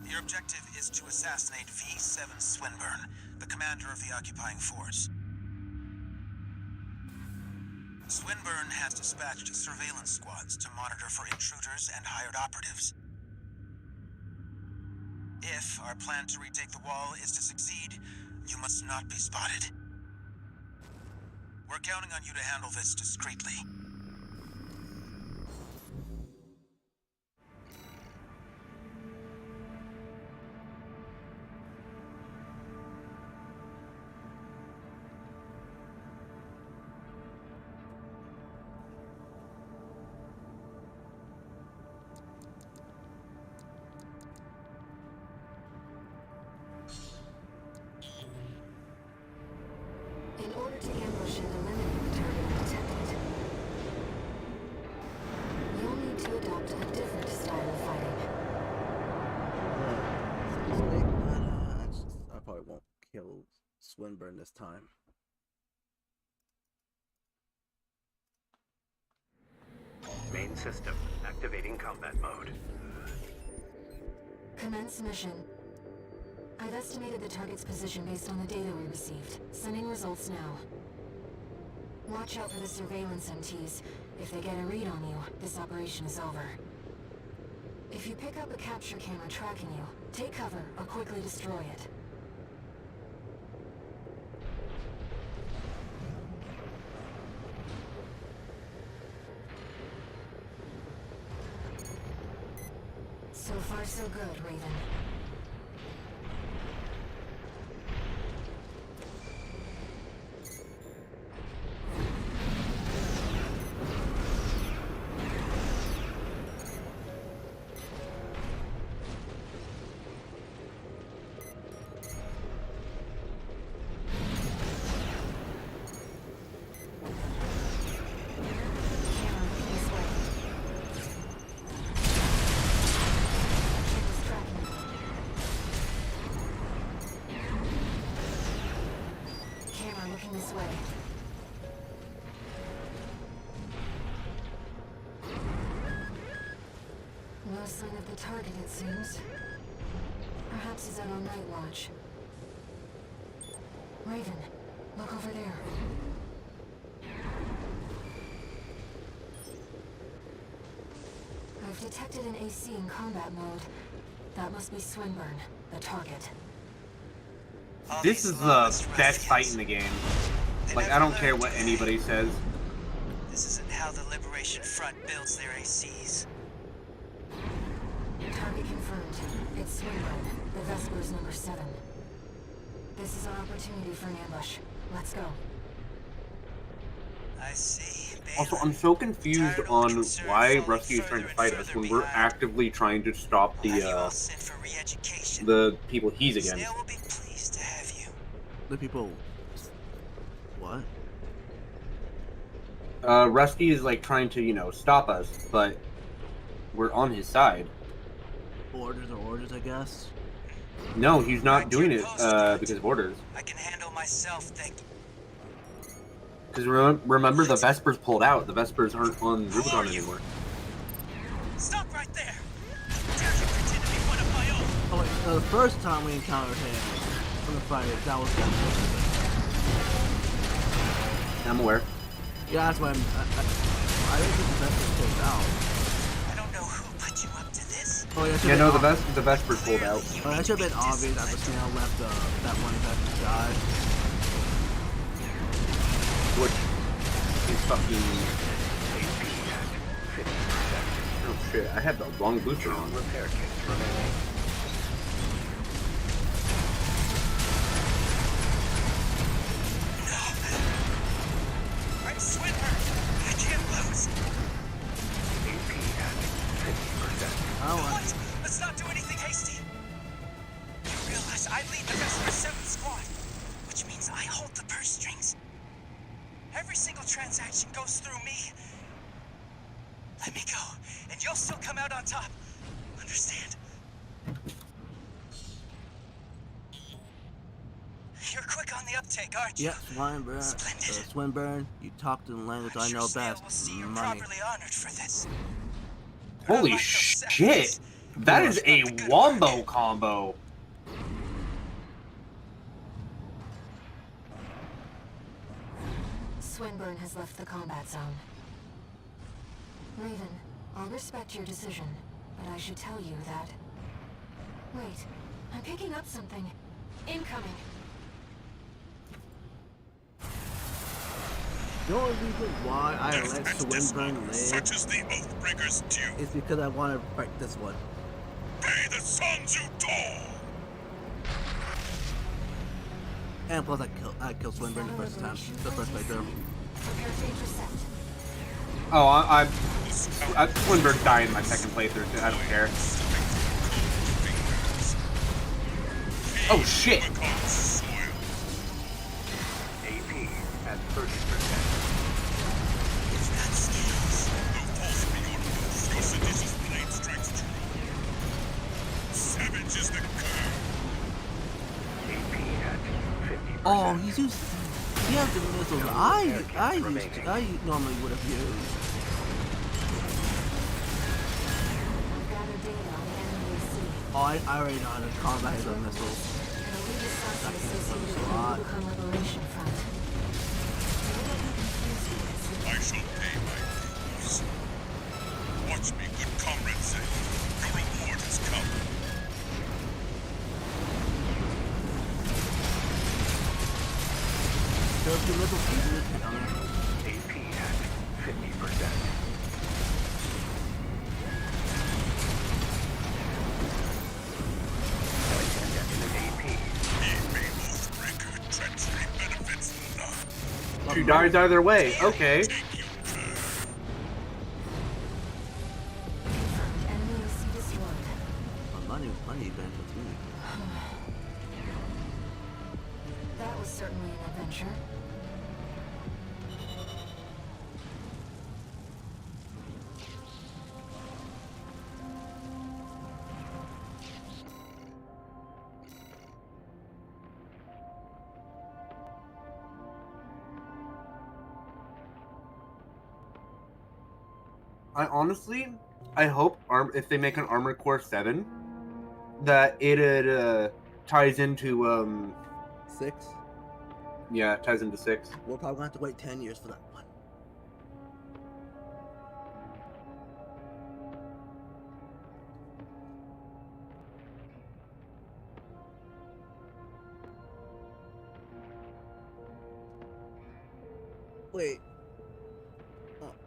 Your objective is to assassinate V7 Swinburne, the commander of the occupying force. Swinburne has dispatched surveillance squads to monitor for intruders and hired operatives. If our plan to retake the wall is to succeed, you must not be spotted. We're counting on you to handle this discreetly. In order to ambush and eliminate the target undetected, you'll need to adopt a different style of fighting. I probably won't kill Swinburne this time. Main system activating combat mode. Commence mission. I've estimated the target's position based on the data we received. Sending results now. Watch out for the surveillance MTs. If they get a read on you, this operation is over. If you pick up a capture camera tracking you, take cover or quickly destroy it. So far, so good, Raven. Camera looking this way. Ship is tracking you. sign of the target, it seems. Perhaps he's out on night watch. Raven, look over there. I've detected an AC in combat mode. That must be Swinburne, the target. All This these is the lawless best fight in ruffians. the game. They Like, I never don't care learn, what do they? anybody says. This isn't how the Liberation Front builds their ACs. Target confirmed. It's Swinburne, the Vesper's number 7. This is our opportunity for an ambush. Let's go. I see. Also, Balin. I'm so confused Tired old on concern why falling Rusty is trying to further fight and us further when we're behind. actively trying to stop I'll have you all sent for re-education. the people he's against. Snail will be pleased to have you. The people. What? Rusty is like trying to, stop us, but we're on his side. Orders are orders, I guess. No, he's not Right, doing your it post, Dutch. because of orders. I can handle myself, thank you. Because remember, the Vespers pulled out. The Vespers aren't on Who are Rubicon you? anymore. Stop right there! Dare you pretend to be one of my own? Oh wait, the first time we encountered him on the Friday, that was I'm aware. yeah, that's why I didn't think the best was pulled out. I don't know who put you up to this. Oh yeah, Yeah, no, the Vespers pulled out. Oh, that should have been obvious that the snail left that one Vesper guy. Which is fucking... Oh shit, I had the wrong booster on. Repair kits remaining. I'm Swinburne. I can't lose. AP at 50%. Oh, What? Let's not do anything hasty. You realize I lead the Vesper 7 squad, which means I hold the purse strings. Every single transaction goes through me. Let me go, and you'll still come out on top. Understand? You're quick on the uptake, aren't you? yep, Swinburne. Splendid. Swinburne, you talked in the language I'm I sure know Snail best. will see you're Money. properly honored for this. Holy Unlike those shit! savages, That is a Not the good wombo work. combo. Swinburne has left the combat zone. Raven, I'll respect your decision, but I should tell you that... Wait, I'm picking up something. Incoming. The only reason why I let Swinburne live Such as the Oathbreaker's due. is because I want to fight this one. Pay the sons who toil. And plus, I killed Swinburne the first time, the first playthrough. Prepare to intercept. Oh, Swinburne died in my second playthrough, so I don't care. Oh shit! Rubicon's soil. AP at 30%. It's not skills. No false preorders. Your seditious blade strikes true. Savage is the curve. AP at 50%. Oh, he's used. He has the missiles I normally would have used. I've gathered data on the enemy AC. Oh, I already know how to combat his own missiles. And a lead assassin That associated with a the lot. Rubicon Liberation Front. Don't let me confuse you with this. I shall pay my dues. Watch me, good comrade say. The reward has come. Those two missiles keep me hit on him. AP at 50%. AP. Ye may Oathbreaker treachery benefits none. She dies either way. Okay. Take you curve. Enemy AC destroyed. Money benefits me. That was certainly an adventure. I honestly I hope if they make an Armored Core 7, that it ties into 6. yeah, ties into 6. We're probably gonna have to wait 10 years for that one. Wait.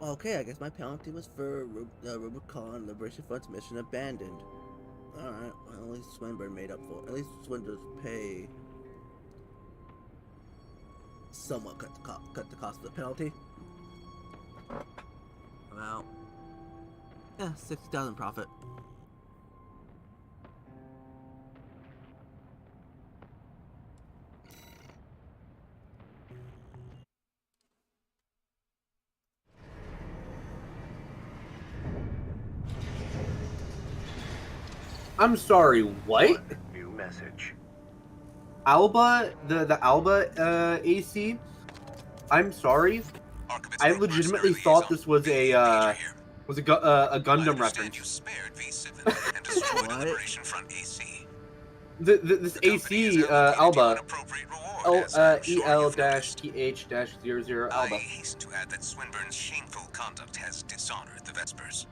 Okay, I guess my penalty was for Rubicon Liberation Front's mission abandoned. Alright, well, at least Swinburne made up for it. At least Swinburne's pay somewhat cut the cost of the penalty. Well, yeah, 60,000 profit. I'm sorry, what? New message. Alba, the Alba AC. I'm sorry. I legitimately thought this was a Gundam reference. You spared V7 and destroyed Liberation Front AC. This AC Alba. EL-TH-00 Alba. I hasten to add that Swinburne's shameful conduct has dishonored the Vespers.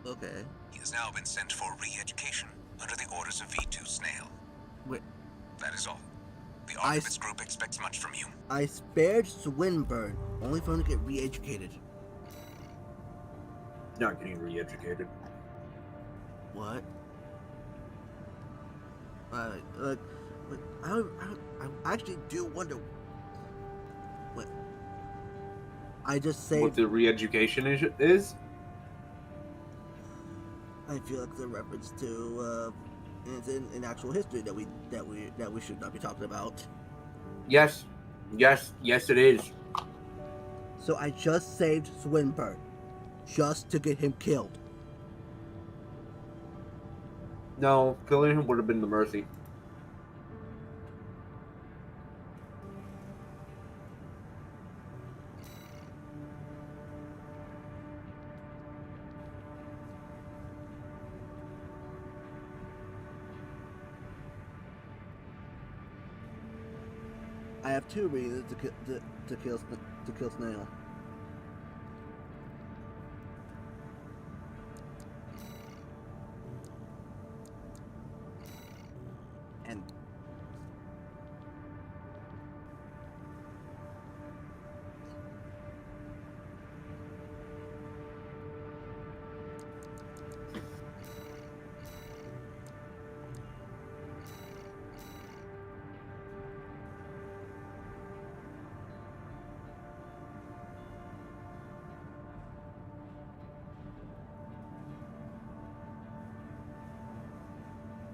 Okay. He has now been sent for re-education under the orders of V2 Snail. Wait. That is all. The Archivist Group expects much from you. I spared Swinburne, only for him to get re-educated. Not getting re-educated. What? I actually do wonder what I just saved. What the re-education is? I feel like it's a reference to in actual history that we should not be talking about. Yes, it is. So I just saved Swinburne, just to get him killed. No, killing him would have been the mercy. I have 2 reasons to kill Snail. And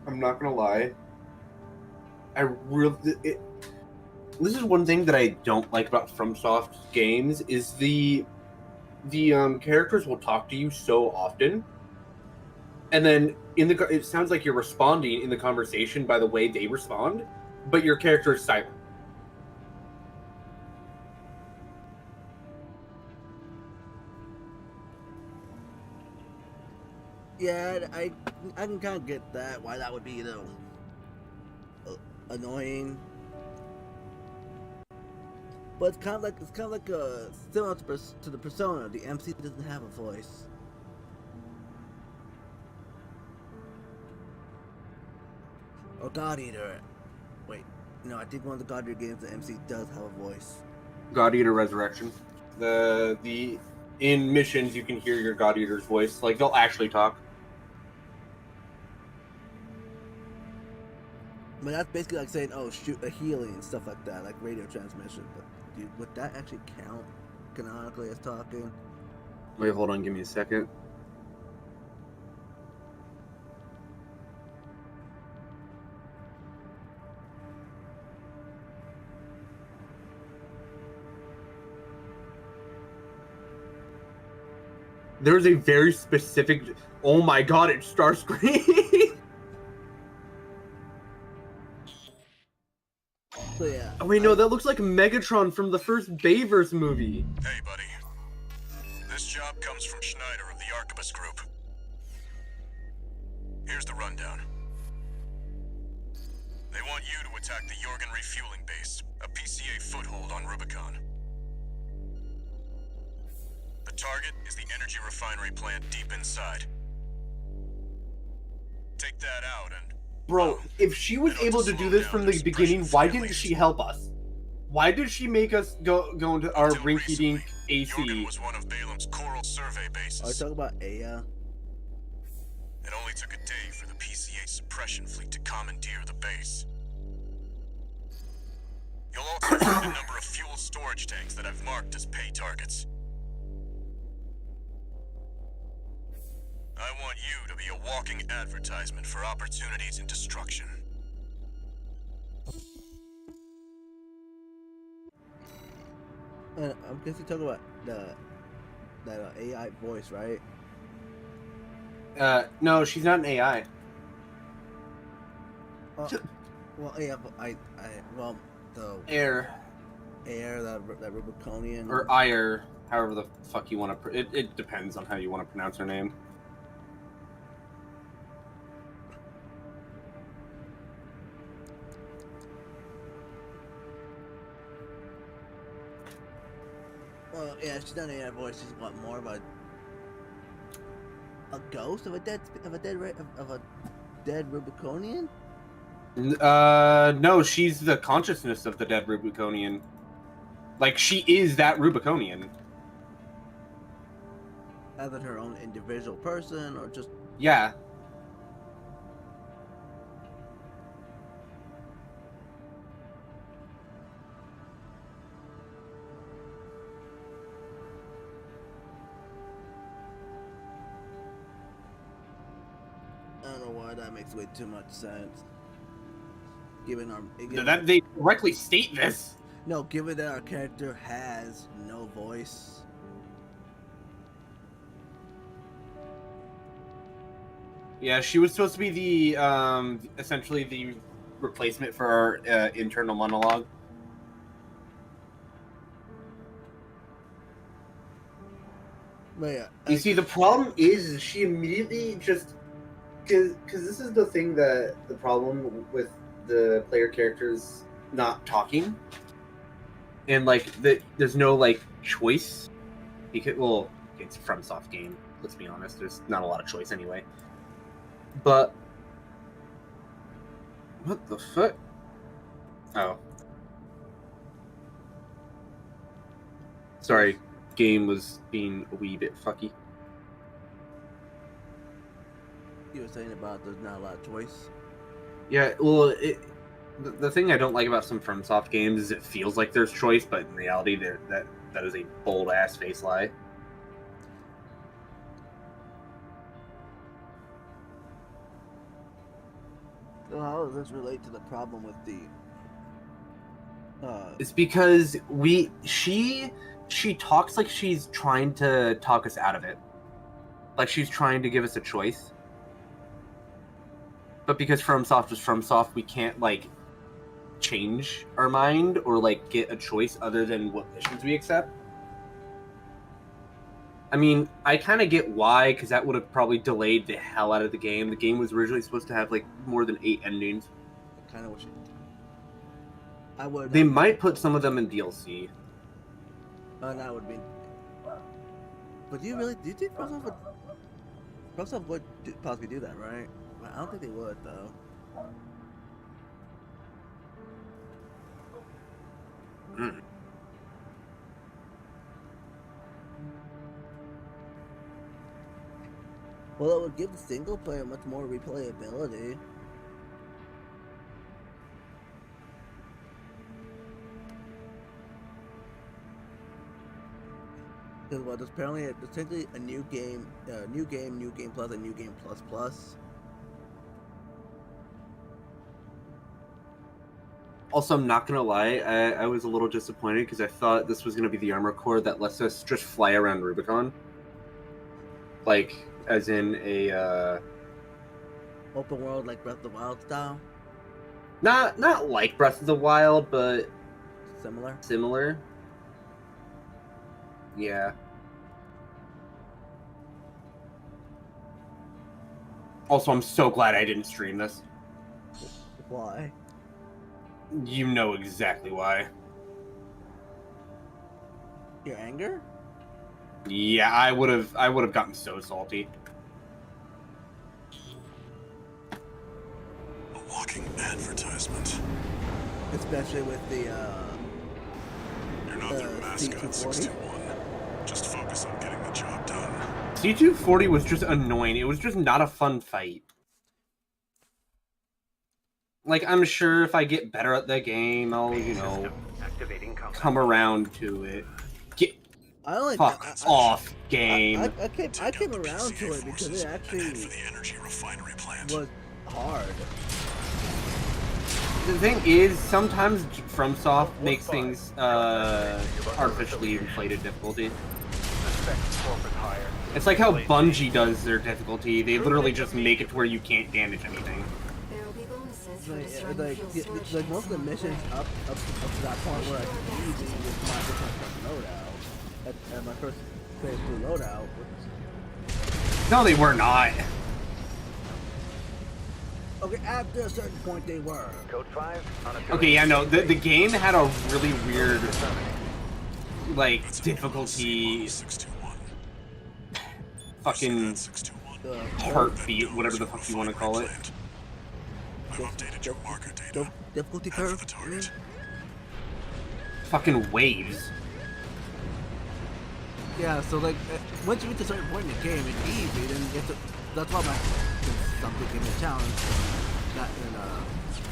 I'm not gonna lie. This is one thing that I don't like about FromSoft games is the characters will talk to you so often, and then it sounds like you're responding in the conversation by the way they respond, but your character is silent. yeah, I can kind of get that, why that would be, annoying. But it's kind of like similar to the Persona. The MC doesn't have a voice. Or God Eater. Wait, no, I think one of the God Eater games the MC does have a voice. God Eater Resurrection. In missions you can hear your God Eater's voice. Like they'll actually talk. But that's basically like saying, oh, shoot a healing and stuff like that, like radio transmission. But would that actually count canonically as talking? Wait, hold on, give me a second. There's a very specific. Oh my god, it's Starscream! So yeah. Oh wait, no, that looks like Megatron from the first Bayverse movie. Hey, buddy. This job comes from Schneider of the Archivist Group. Here's the rundown. They want you to attack the Jorgen refueling base, a PCA foothold on Rubicon. The target is the energy refinery plant deep inside. Take that out and... Bro, if she was able to do this from the beginning, why didn't she help us? Why did she make us go into our rinky-dink AC? Jorgen was one of Balam's coral survey bases. Are you talking about Aya? It only took a day for the PCA suppression fleet to commandeer the base. You'll also find a number of fuel storage tanks that I've marked as pay targets. I want you to be a walking advertisement for opportunities in destruction. I'm guessing you're talking about that AI voice, right? No, she's not an AI. Well, yeah, but well, the Air that Rubiconian or Ire, however the fuck you want to. It depends on how you want to pronounce her name. Well, yeah, she's not an AI voice. She's what, more of a ghost of a dead Rubiconian? No, she's the consciousness of the dead Rubiconian. Like, she is that Rubiconian. As in her own individual person, or just... Yeah. I don't know why that makes way too much sense. Given our... That they directly state this. No, given that our character has no voice. Yeah, she was supposed to be the, essentially the replacement for our internal monologue. But yeah, You see, the problem is she immediately just... Because this is the thing the problem with the player characters not talking. And, like, there's no, like, choice. Because, well, it's a FromSoft game, let's be honest. There's not a lot of choice anyway. But... What the fuck? Oh. Sorry, game was being a wee bit fucky. You were saying about there's not a lot of choice. Yeah, well, the thing I don't like about some FromSoft games is it feels like there's choice, but in reality, that is a bold ass face lie. So how does this relate to the problem with the? It's because she talks like she's trying to talk us out of it, like she's trying to give us a choice. But because FromSoft is FromSoft, we can't, like, change our mind or, like, get a choice other than what missions we accept. I mean, I kind of get why, because that would have probably delayed the hell out of the game. The game was originally supposed to have, like, more than 8 endings. I kind of wish I would. They might put some of them in DLC. That would be. But do you think FromSoft would possibly do that, right? I don't think they would, though. Mm. Well, it would give the single player much more replayability. Because well, there's apparently technically a new game plus, and new game plus. Also, I'm not gonna lie, I was a little disappointed because I thought this was gonna be the armor core that lets us just fly around Rubicon. Like, as in a open world like Breath of the Wild style? Not like Breath of the Wild, but similar. Yeah. Also, I'm so glad I didn't stream this. Why? You know exactly why. Your anger? Yeah, I would have gotten so salty. A walking advertisement. Especially with the You're not their mascot, C240. 621. Just focus on getting the job done. C240 was just annoying. It was just not a fun fight. Like, I'm sure if I get better at the game, I'll, you know, Activating combat. come around to it. Get I only fuck off, game. I came around to it because it actually for the energy refinery plant. was hard. The thing is, sometimes FromSoft makes things artificially inflated difficulty. It's like how Bungie does their difficulty. They literally just make it to where you can't damage anything. There will be bonuses for destroying Like fuel storage like most of the tanks. missions up to that point where I could easy with my first loadout at my first phase 2 loadout. No, they were not. Okay, after a certain point they were. Code 5 on a Okay, yeah, no, the game had a really weird, like, difficulty, 621. fucking 621. heartbeat, whatever the fuck you want to call it. I've updated your marker data. Difficulty Head for curve. the target. Fucking waves. Yeah, so like once you get to a certain point in the game, it's easy. Then you have to. That's why something gave me a challenge. That and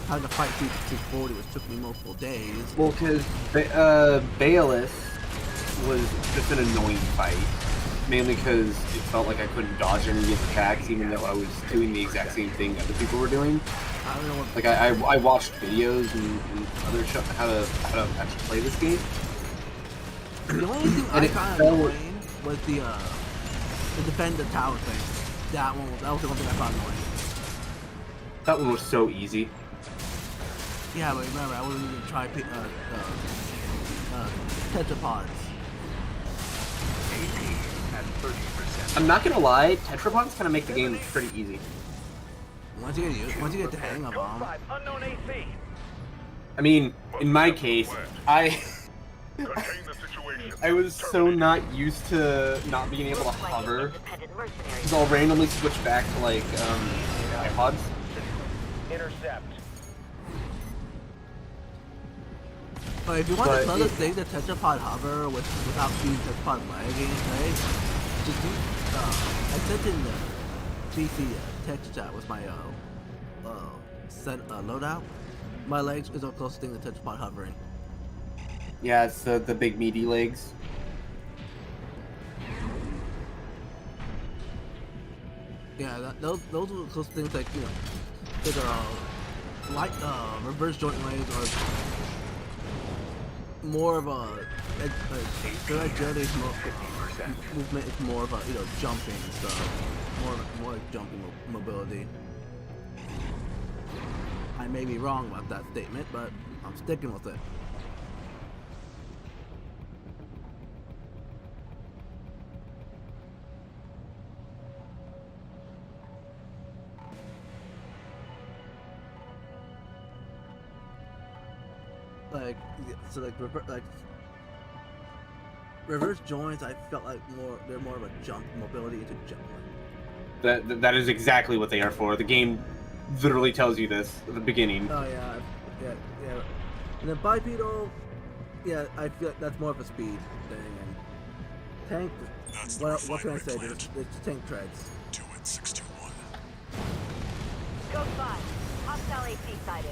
having to fight C240, which took me multiple days. Well, because Bayless was just an annoying fight. Mainly because it felt like I couldn't dodge any of the attacks, even though I was doing the exact same thing other people were doing. I don't know what. Like I watched videos and other stuff how to actually play this game. The only thing I kind of annoying was the defend the tower thing. That was the one thing I found annoying. That one was so easy. Yeah, but remember, I wasn't even try tetrapods. AP at 30%. I'm not gonna lie, tetrapods kind of make the game pretty easy. Once you get the hang of Code them. 5 unknown AC. I mean, in my case, I was so not used to not being able to hover, Independent mercenaries. so I'll randomly switch back to like iPods. Intercept. But if you want But another it- thing, the tetrapod hover without being tetrapod lagging, right? Just do, I sent in the PC text chat with my loadout. My legs is the closest thing to tetrapod hovering. Yeah, it's the big meaty legs. Yeah, those are the closest things, like, you know, that are like reverse joint legs or more of a their agility is more movement is more of a, you know, jumping and stuff, more like jumping mobility. I may be wrong about that statement, but I'm sticking with it. Like, so like reverse joints, I felt like they're more of a jump mobility into jump. That is exactly what they are for. The game literally tells you this at the beginning. Oh yeah. And then bipedal, yeah, I feel like that's more of a speed thing. And tank, That's the what can I say? refinery plant. It's tank treads. Do it, 621. Code 5. Hostile AC sighted.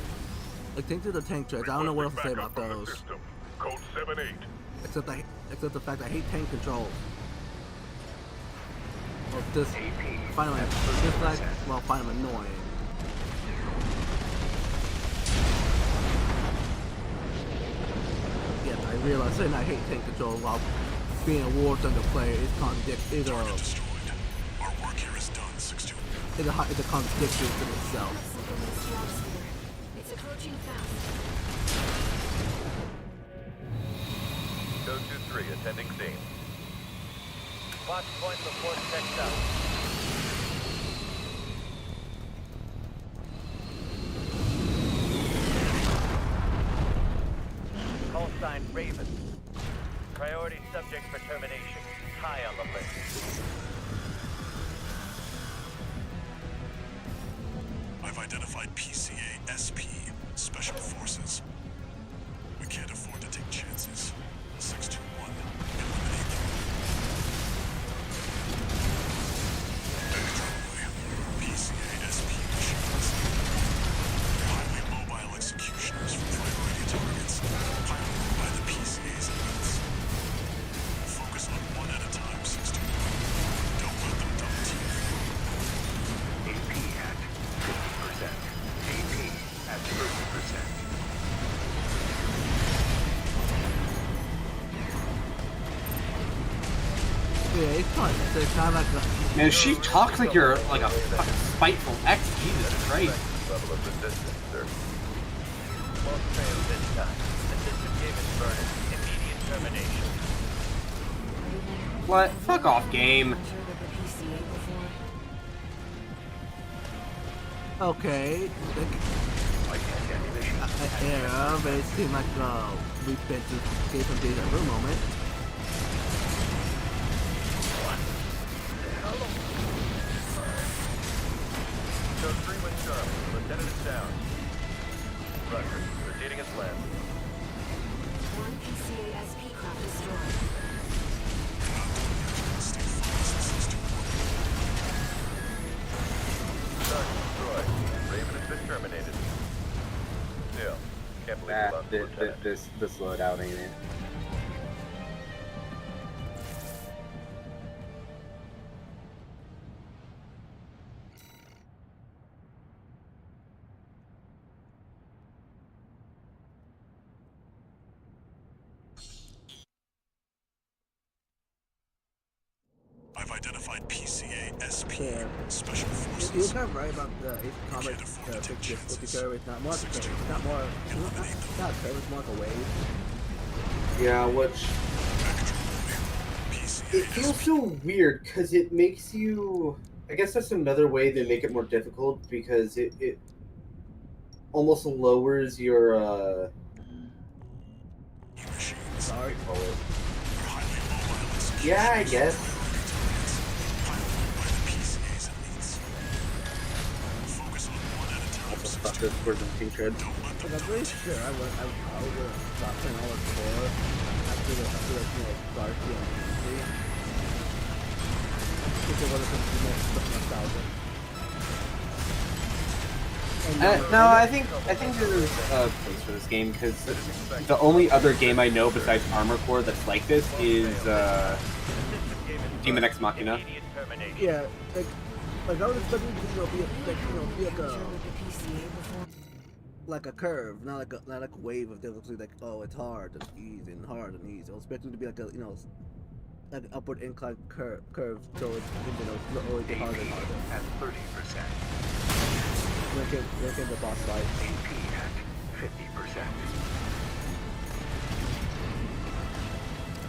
Like tanks are the tank treads. I don't know what else to say about those. Code 78. Except the fact I hate tank controls. Well, this AP find them just like, well, find them annoying. Yes, I realize saying I hate tank control while being a War Thunder player is contradictory. Target destroyed. Our work here is done, 621. It's a contradiction in itself. It's approaching fast. Code 2-3 attending scene. Watch point before checked out. subject for termination. High on the list. I've identified PCA-SP, Special Forces. We can't afford to take chances. 621, eliminate them. Extremely, PCA-SP machines. They're highly mobile executioners for priority targets, piloted by the PCA's elites. Focus on one at a time, 621. Don't let them double team you. AP at 50%. AP at 30%. Yeah, it's fun. It's kind of like a, Man, she talks like you're like a fucking spiteful ex. Jesus Christ. Level of resistance, sir. Won't fail this time. The system gave its burner. Immediate termination. What? Fuck off, game. okay. Yeah, but it seemed like we've been to escape from deja vu moment. Show 3 wind Charlie. Lieutenant is down. Roger. Proceeding as planned. One PCA-SP craft destroyed. Target destroyed. Raven has been terminated. Still, can't believe we lost the lieutenant. This loadout ain't it. I've identified PCA-SP, Yeah. Special You're Forces. kind of right about the Ace of Combat difficulty curve. It's not more like a curve. It's not more. It's not a curve. It's more like a wave. Yeah, which it feels so weird because it makes you. I guess that's another way they make it more difficult because it almost lowers your Sorry. Yeah, I guess. Fuck this person King Tread. But I'm pretty sure I would have stopped playing all of core after the Darcy and PC. Because it would have been 1,000. No, I think there's a place for this game because the only other game I know besides Armor Core that's like this is Demon Ex Machina. Yeah, like I was expecting it to be like a curve, not like a wave of difficulty. Like, oh, it's hard and easy and hard and easy. I was expecting it to be like a like an upward incline curve, so it's slowly get harder and harder. At 30%. Look at the boss fight. AP at 50%.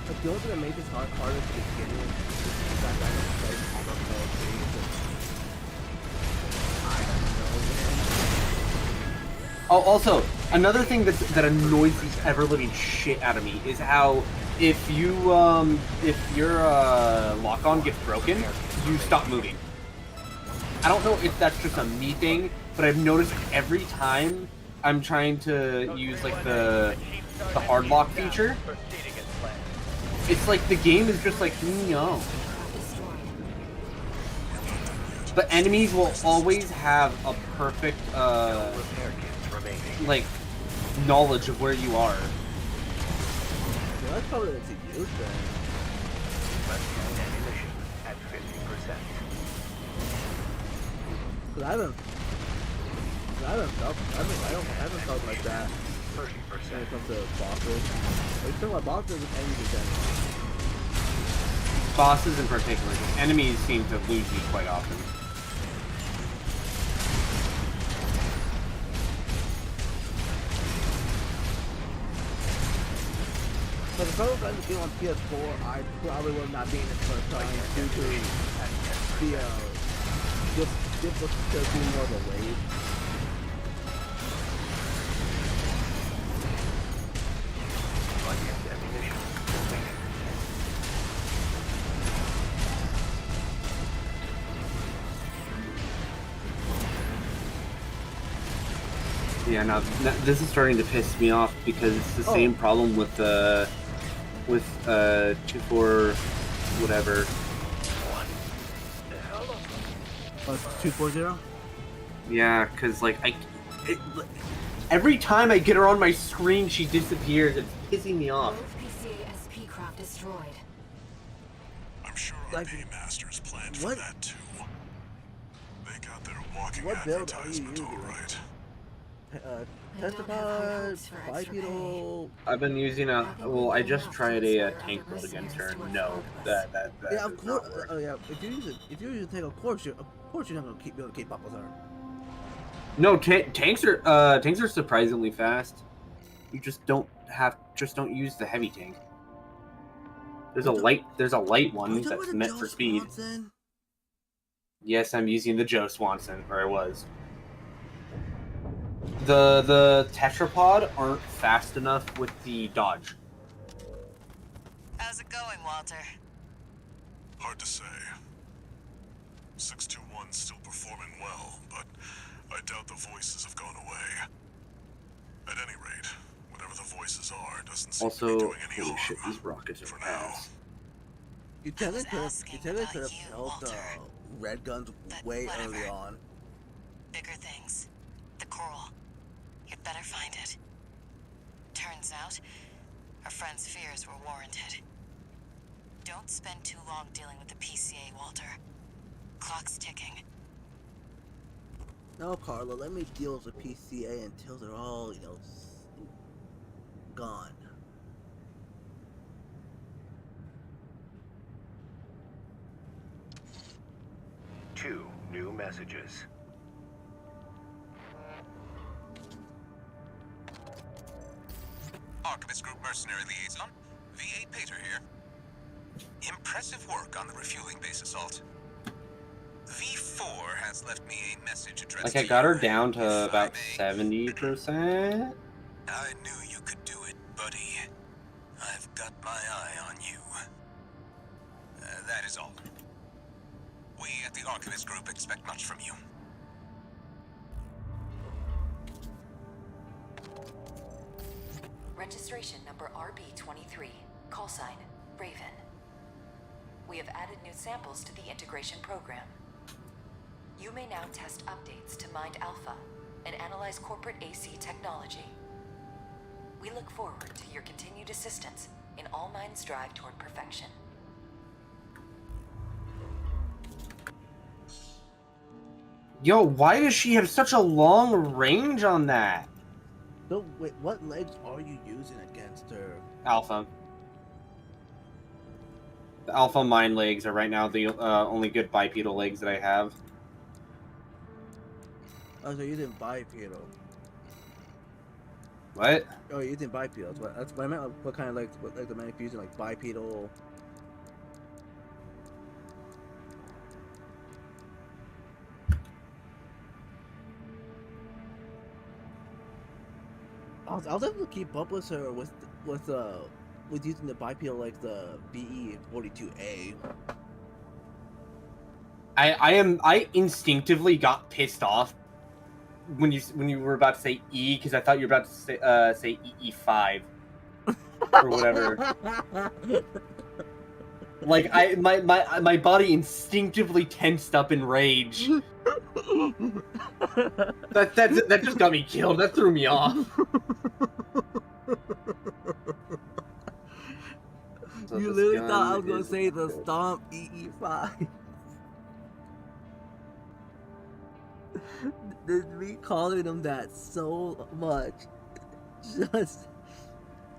Like the only thing that made this harder to begin with is the fact that I don't play Armor Core 3. I don't know, man. Oh, also, another thing that annoys the ever-living shit out of me is how if your lock-on gets broken, you stop moving. I don't know if that's just a me thing, but I've noticed every time I'm trying to use like the hard lock feature, it's like the game is just like no. But enemies will always have a perfect like knowledge of where you are. Well, that's probably what to use then. Ammunition at 50%. Cause I haven't felt like that 30%. when it comes to bosses. Are you talking about bosses and enemies in general? Bosses in particular, because enemies seem to lose me quite often. But if I was trying to be on PS4, I probably would not be in it first time due to this was still being more of a wave. Yeah, no, this is starting to piss me off because it's the same problem with 2-4 whatever. Oh, 240? Yeah, because like every time I get her on my screen, she disappears. It's pissing me off. Both PCA SP craft destroyed. I'm sure our paymasters planned for that too. They got their walking What build are you advertisement using? all right. Tetrapod, bipedal. I've been using I just tried a tank build against her. No, that Yeah, of does course. not work. Oh yeah, if you're using tank, of course you're not gonna be able to keep up with her. No, tanks are surprisingly fast. You just don't use the heavy tank. There's a light one that's meant for speed. Swanson? Yes, I'm using the Joe Swanson, or I was. The Tetrapod aren't fast enough with the dodge. How's it going, Walter? Hard to say. 621's still performing well, but I doubt the voices have gone away. At any rate, whatever the voices are, doesn't seem to be Also, doing any holy harm. shit, these rockets For are now. ass. You tell was could have asking about you, held Walter. red guns But way whatever. early on. Bigger things. The coral. You'd better find it. Turns out, our friend's fears were warranted. Don't spend too long dealing with the PCA, Walter. Clock's ticking. No, Carla, let me deal with the PCA until they're all, gone. Two new messages. Archivist Group Mercenary Liaison, V.A. Pater here. Impressive work on the refueling base assault. V4 has left me a message addressed Like to I got her you, down if to about I may. 70%. I knew you could do it, buddy. I've got my eye on you. That is all. We at the Archivist Group expect much from you. Registration number RB23, call sign Raven. We have added new samples to the integration program. You may now test updates to Mind Alpha and analyze corporate AC technology. We look forward to your continued assistance in all minds' drive toward perfection. Yo, why does she have such a long range on that? So, wait, what legs are you using against her? Alpha. The Alpha Mine legs are right now the only good bipedal legs that I have. Oh, so you didn't bipedal. What? Oh, you using bipedal. That's what I meant. Like, what kind of legs? What legs am I using? Like bipedal. I was able to keep up with her with using the bipedal like the BE-42A. I instinctively got pissed off when you were about to say E because I thought you were about to say EE5 or whatever. Like my body instinctively tensed up in rage. That just got me killed. That threw me off. So You this literally gun thought I was gonna is say the good. Stomp EE5. There's me calling them that so much. Just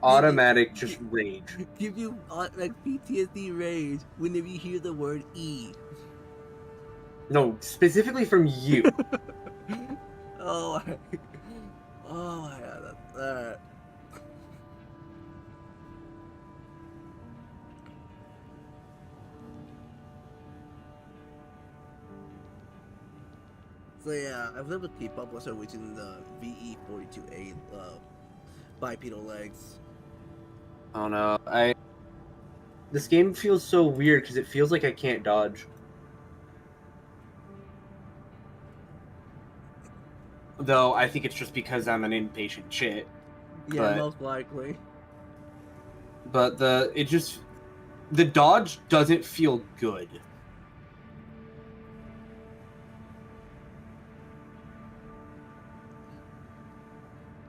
Automatic, just rage. give you like PTSD rage whenever you hear the word E. No, specifically from you. Oh my god. Alright. So yeah, I was able to keep up with her using the VE-42A bipedal legs. Oh no, this game feels so weird because it feels like I can't dodge. Though I think it's just because I'm an impatient shit. Yeah, But, most likely. but the dodge doesn't feel good.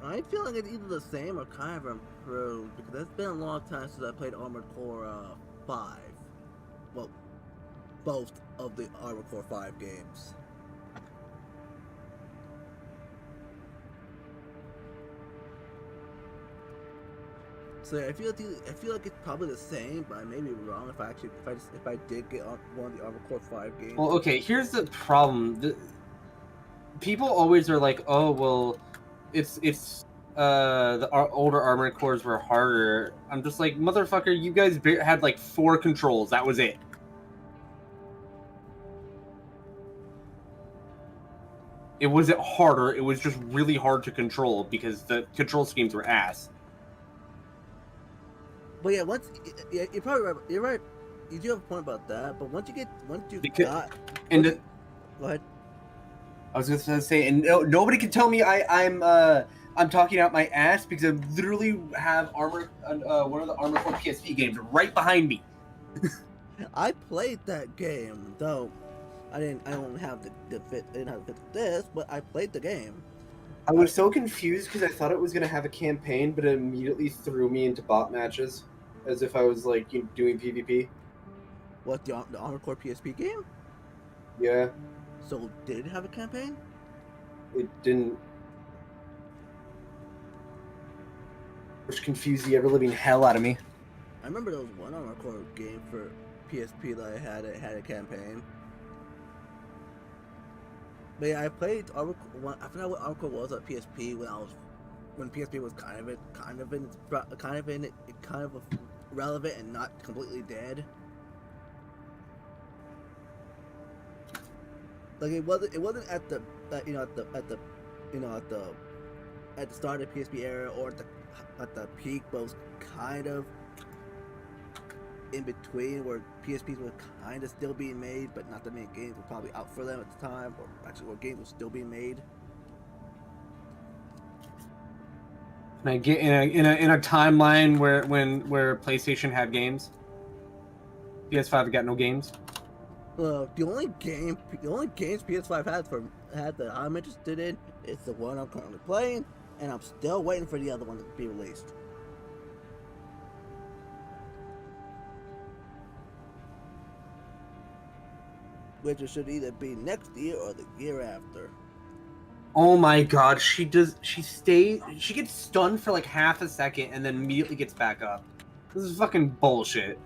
I feel like it's either the same or kind of improved because it's been a long time since I played Armored Core 5. Well, both of the Armored Core 5 games. So yeah, I feel like it's probably the same, but I may be wrong if I did get on one of the Armored Core 5 games. Well, okay, here's the problem. People always are like, "Oh, well, it's the older Armored Cores were harder." I'm just like, motherfucker, you guys had like 4 controls. That was it. It wasn't harder. It was just really hard to control because the control schemes were ass. But yeah, you're probably right. You're right. You do have a point about that. But go ahead. I was just gonna say, and nobody can tell me I'm talking out my ass because I literally have one of the Armored Core PSP games right behind me. I played that game, though I don't have the fit. I didn't have the fit for this, but I played the game. I was so confused because I thought it was gonna have a campaign, but it immediately threw me into bot matches, as if I was like doing PvP. What, the Armored Core PSP game? Yeah. So did it have a campaign? It didn't. Which confused the ever living hell out of me. I remember there was one Armored Core game for PSP that I had. It had a campaign. But yeah, I played Armored Core. I forgot what Armored Core was at PSP when PSP was kind of relevant and not completely dead. Like it wasn't at the start of the PSP era or at the peak, but it was kind of in between where PSPs were kind of still being made, but not that many games were probably out for them at the time, or actually where games were still being made. Can I get in a timeline where PlayStation had games? PS5 got no games. The only games PS5 had that I'm interested in is the one I'm currently playing, and I'm still waiting for the other one to be released. Which it should either be next year or the year after. Oh my god, she gets stunned for like half a second and then immediately gets back up. This is fucking bullshit.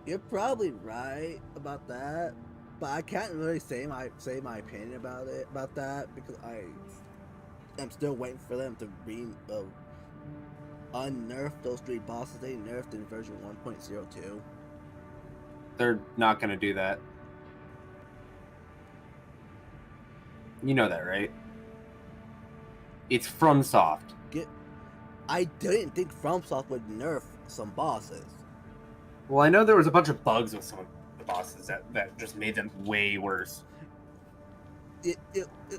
You're probably right about that, but I can't really say my opinion about that because I'm still waiting for them to unnerf those 3 bosses they nerfed in version 1.02. They're not gonna do that. You know that, right? It's FromSoft. I didn't think FromSoft would nerf some bosses. Well, I know there was a bunch of bugs with some of the bosses that just made them way worse.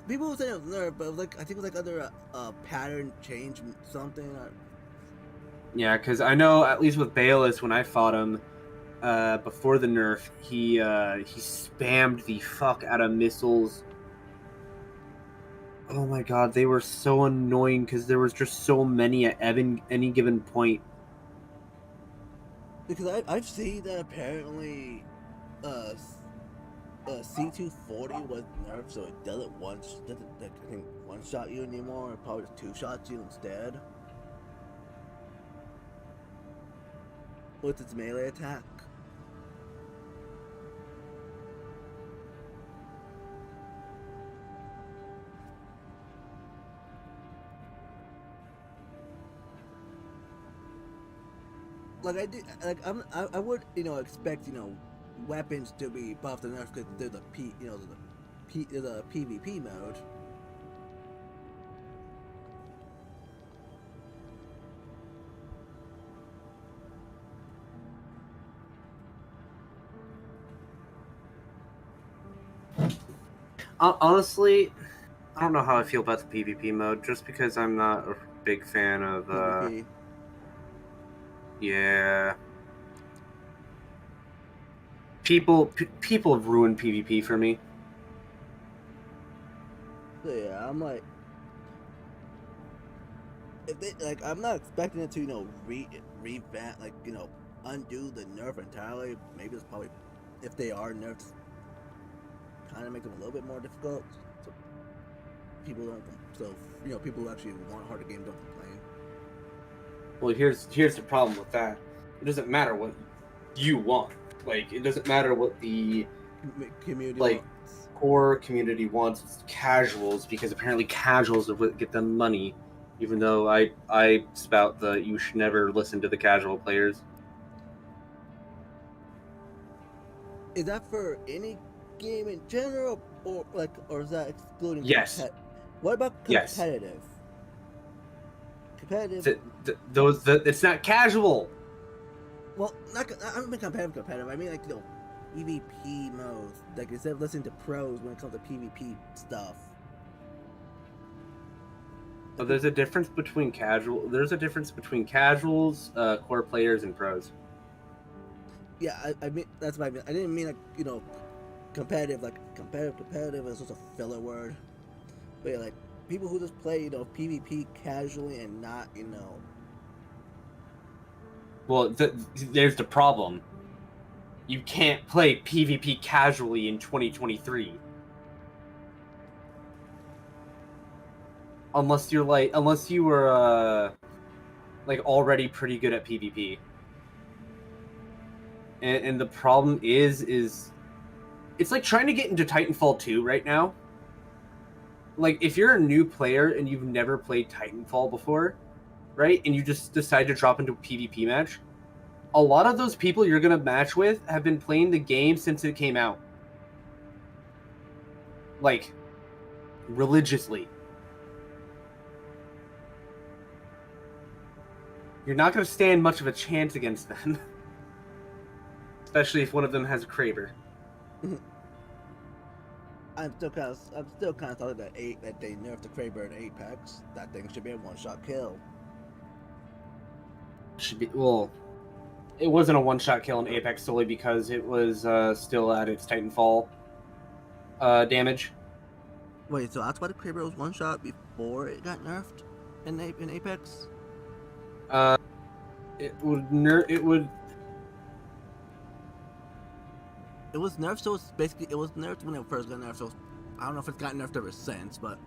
People were saying it was nerf, but I think it was like under a pattern change something. Yeah, because I know at least with Bayless when I fought him before the nerf, he spammed the fuck out of missiles. Oh my god, they were so annoying because there was just so many at any given point. Because I've seen that apparently C240 was nerfed, so it doesn't one shot you anymore. It probably just 2 shots you instead. With its melee attack. I would expect weapons to be buffed enough because there's a PvP mode. Honestly, I don't know how I feel about the PvP mode, just because I'm not a big fan of. PvP. Yeah. People have ruined PvP for me. So yeah, I'm like, if they like, I'm not expecting it to revamp, like, undo the nerf entirely. Maybe it's probably, if they are nerfs, kind of make them a little bit more difficult, so people don't. So people who actually want a harder game don't complain. Well, here's the problem with that. It doesn't matter what you want. Like, it doesn't matter what the Community like wants. core community wants. It's casuals, because apparently casuals are what get them money. Even though I spout the you should never listen to the casual players. Is that for any game in general, or is that excluding? Yes. What about Yes. competitive? Competitive. It's not casual. Well, I don't mean competitive. I mean, like, EVP modes. Like, instead of listening to pros when it comes to PvP stuff. So there's a difference between casual. There's a difference between casuals, core players, and pros. Yeah, I mean, that's what I mean. I didn't mean, like, competitive. Like, competitive is just a filler word. But yeah, like, people who just play, PvP casually and not, Well, there's the problem. You can't play PvP casually in 2023. Unless you were like already pretty good at PvP. And the problem is it's like trying to get into Titanfall 2 right now. Like, if you're a new player and you've never played Titanfall before, right, and you just decide to drop into a PvP match, a lot of those people you're going to match with have been playing the game since it came out. Like, religiously. You're not going to stand much of a chance against them. Especially if one of them has a Kraber. I'm still kind of thought that they nerfed the Kraber in Apex. That thing should be a one-shot kill. It wasn't a one-shot kill in Apex solely because it was still at its Titanfall damage. Wait, so that's why the Kraber was one-shot before it got nerfed in Apex? It was nerfed, so it was nerfed when it first got nerfed. So I don't know if it's got nerfed ever since, but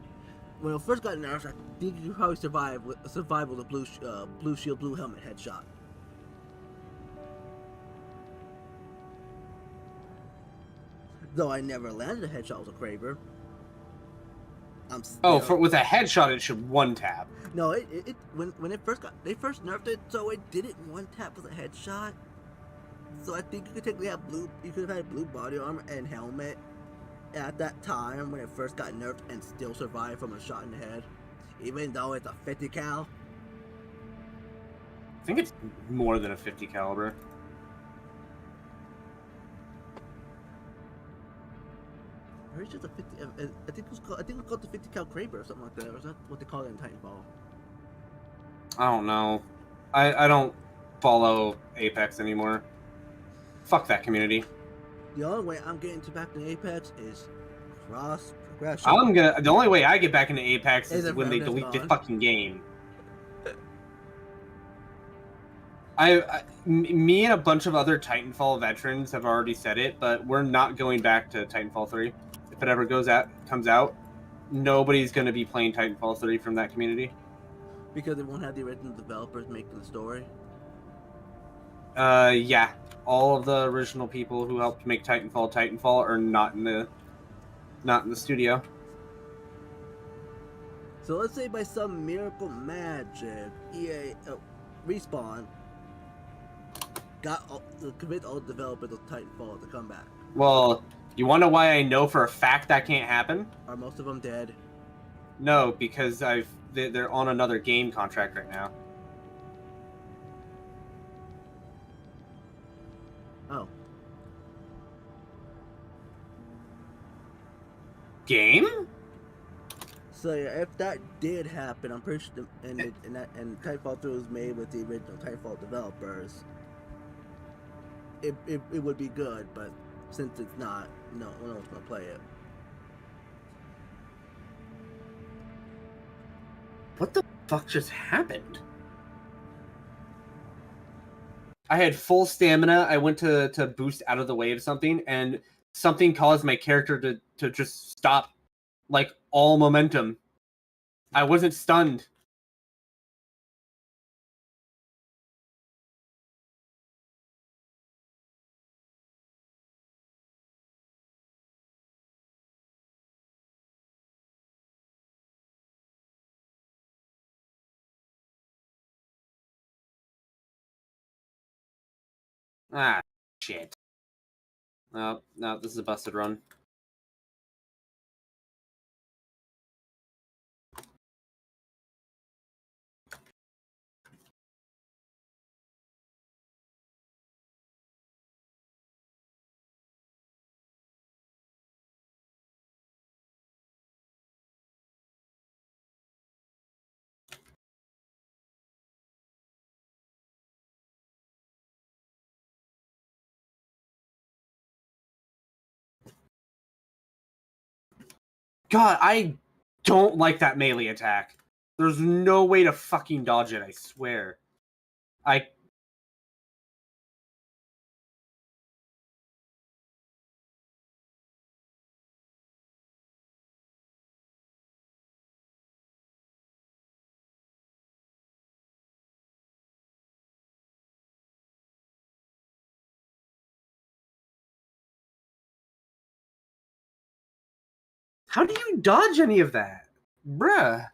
when it first got nerfed, I think you probably survive with a blue shield, blue helmet headshot. Though I never landed a headshot with a Kraber. With a headshot, it should one tap. No, when they first nerfed it, so it didn't one tap with a headshot. So I think you could technically you could have had blue body armor and helmet at that time when it first got nerfed and still survive from a shot in the head, even though it's a 50 cal. I think it's more than a 50 caliber. Or it's just a 50. I think it was called the 50 cal Kraber or something like that. Or is that what they call it in Titanfall? I don't know. I don't follow Apex anymore. Fuck that community. The only way I'm getting back to Apex is cross progression. The only way I get back into Apex is when they delete the fucking game. Me and a bunch of other Titanfall veterans have already said it, but we're not going back to Titanfall 3. If it ever comes out, nobody's going to be playing Titanfall 3 from that community. Because they won't have the original developers making the story? Yeah. All of the original people who helped make Titanfall are not in the studio. So let's say by some miracle magic, EA Respawn convinced all the developers of Titanfall to come back. Well, you want to know why I know for a fact that can't happen? Are most of them dead? No, because they're on another game contract right now. Oh. game? So yeah, if that did happen, I'm pretty sure, and Titanfall 2 was made with the original Titanfall developers, it would be good. But since it's not, no one's gonna play it. What the fuck just happened? I had full stamina. I went to boost out of the way of something, and something caused my character to just stop, like, all momentum. I wasn't stunned. Ah, shit. No, this is a busted run. God, I don't like that melee attack. There's no way to fucking dodge it, I swear. How do you dodge any of that? Bruh.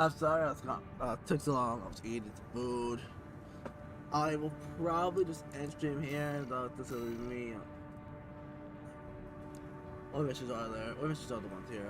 I'm sorry I was took so long. I was eating some food. I will probably just end stream here. This will be me. What missions are there? What missions are the ones here?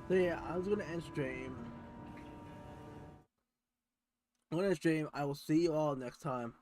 So yeah, I was gonna end stream. I'm gonna stream. I will see you all next time.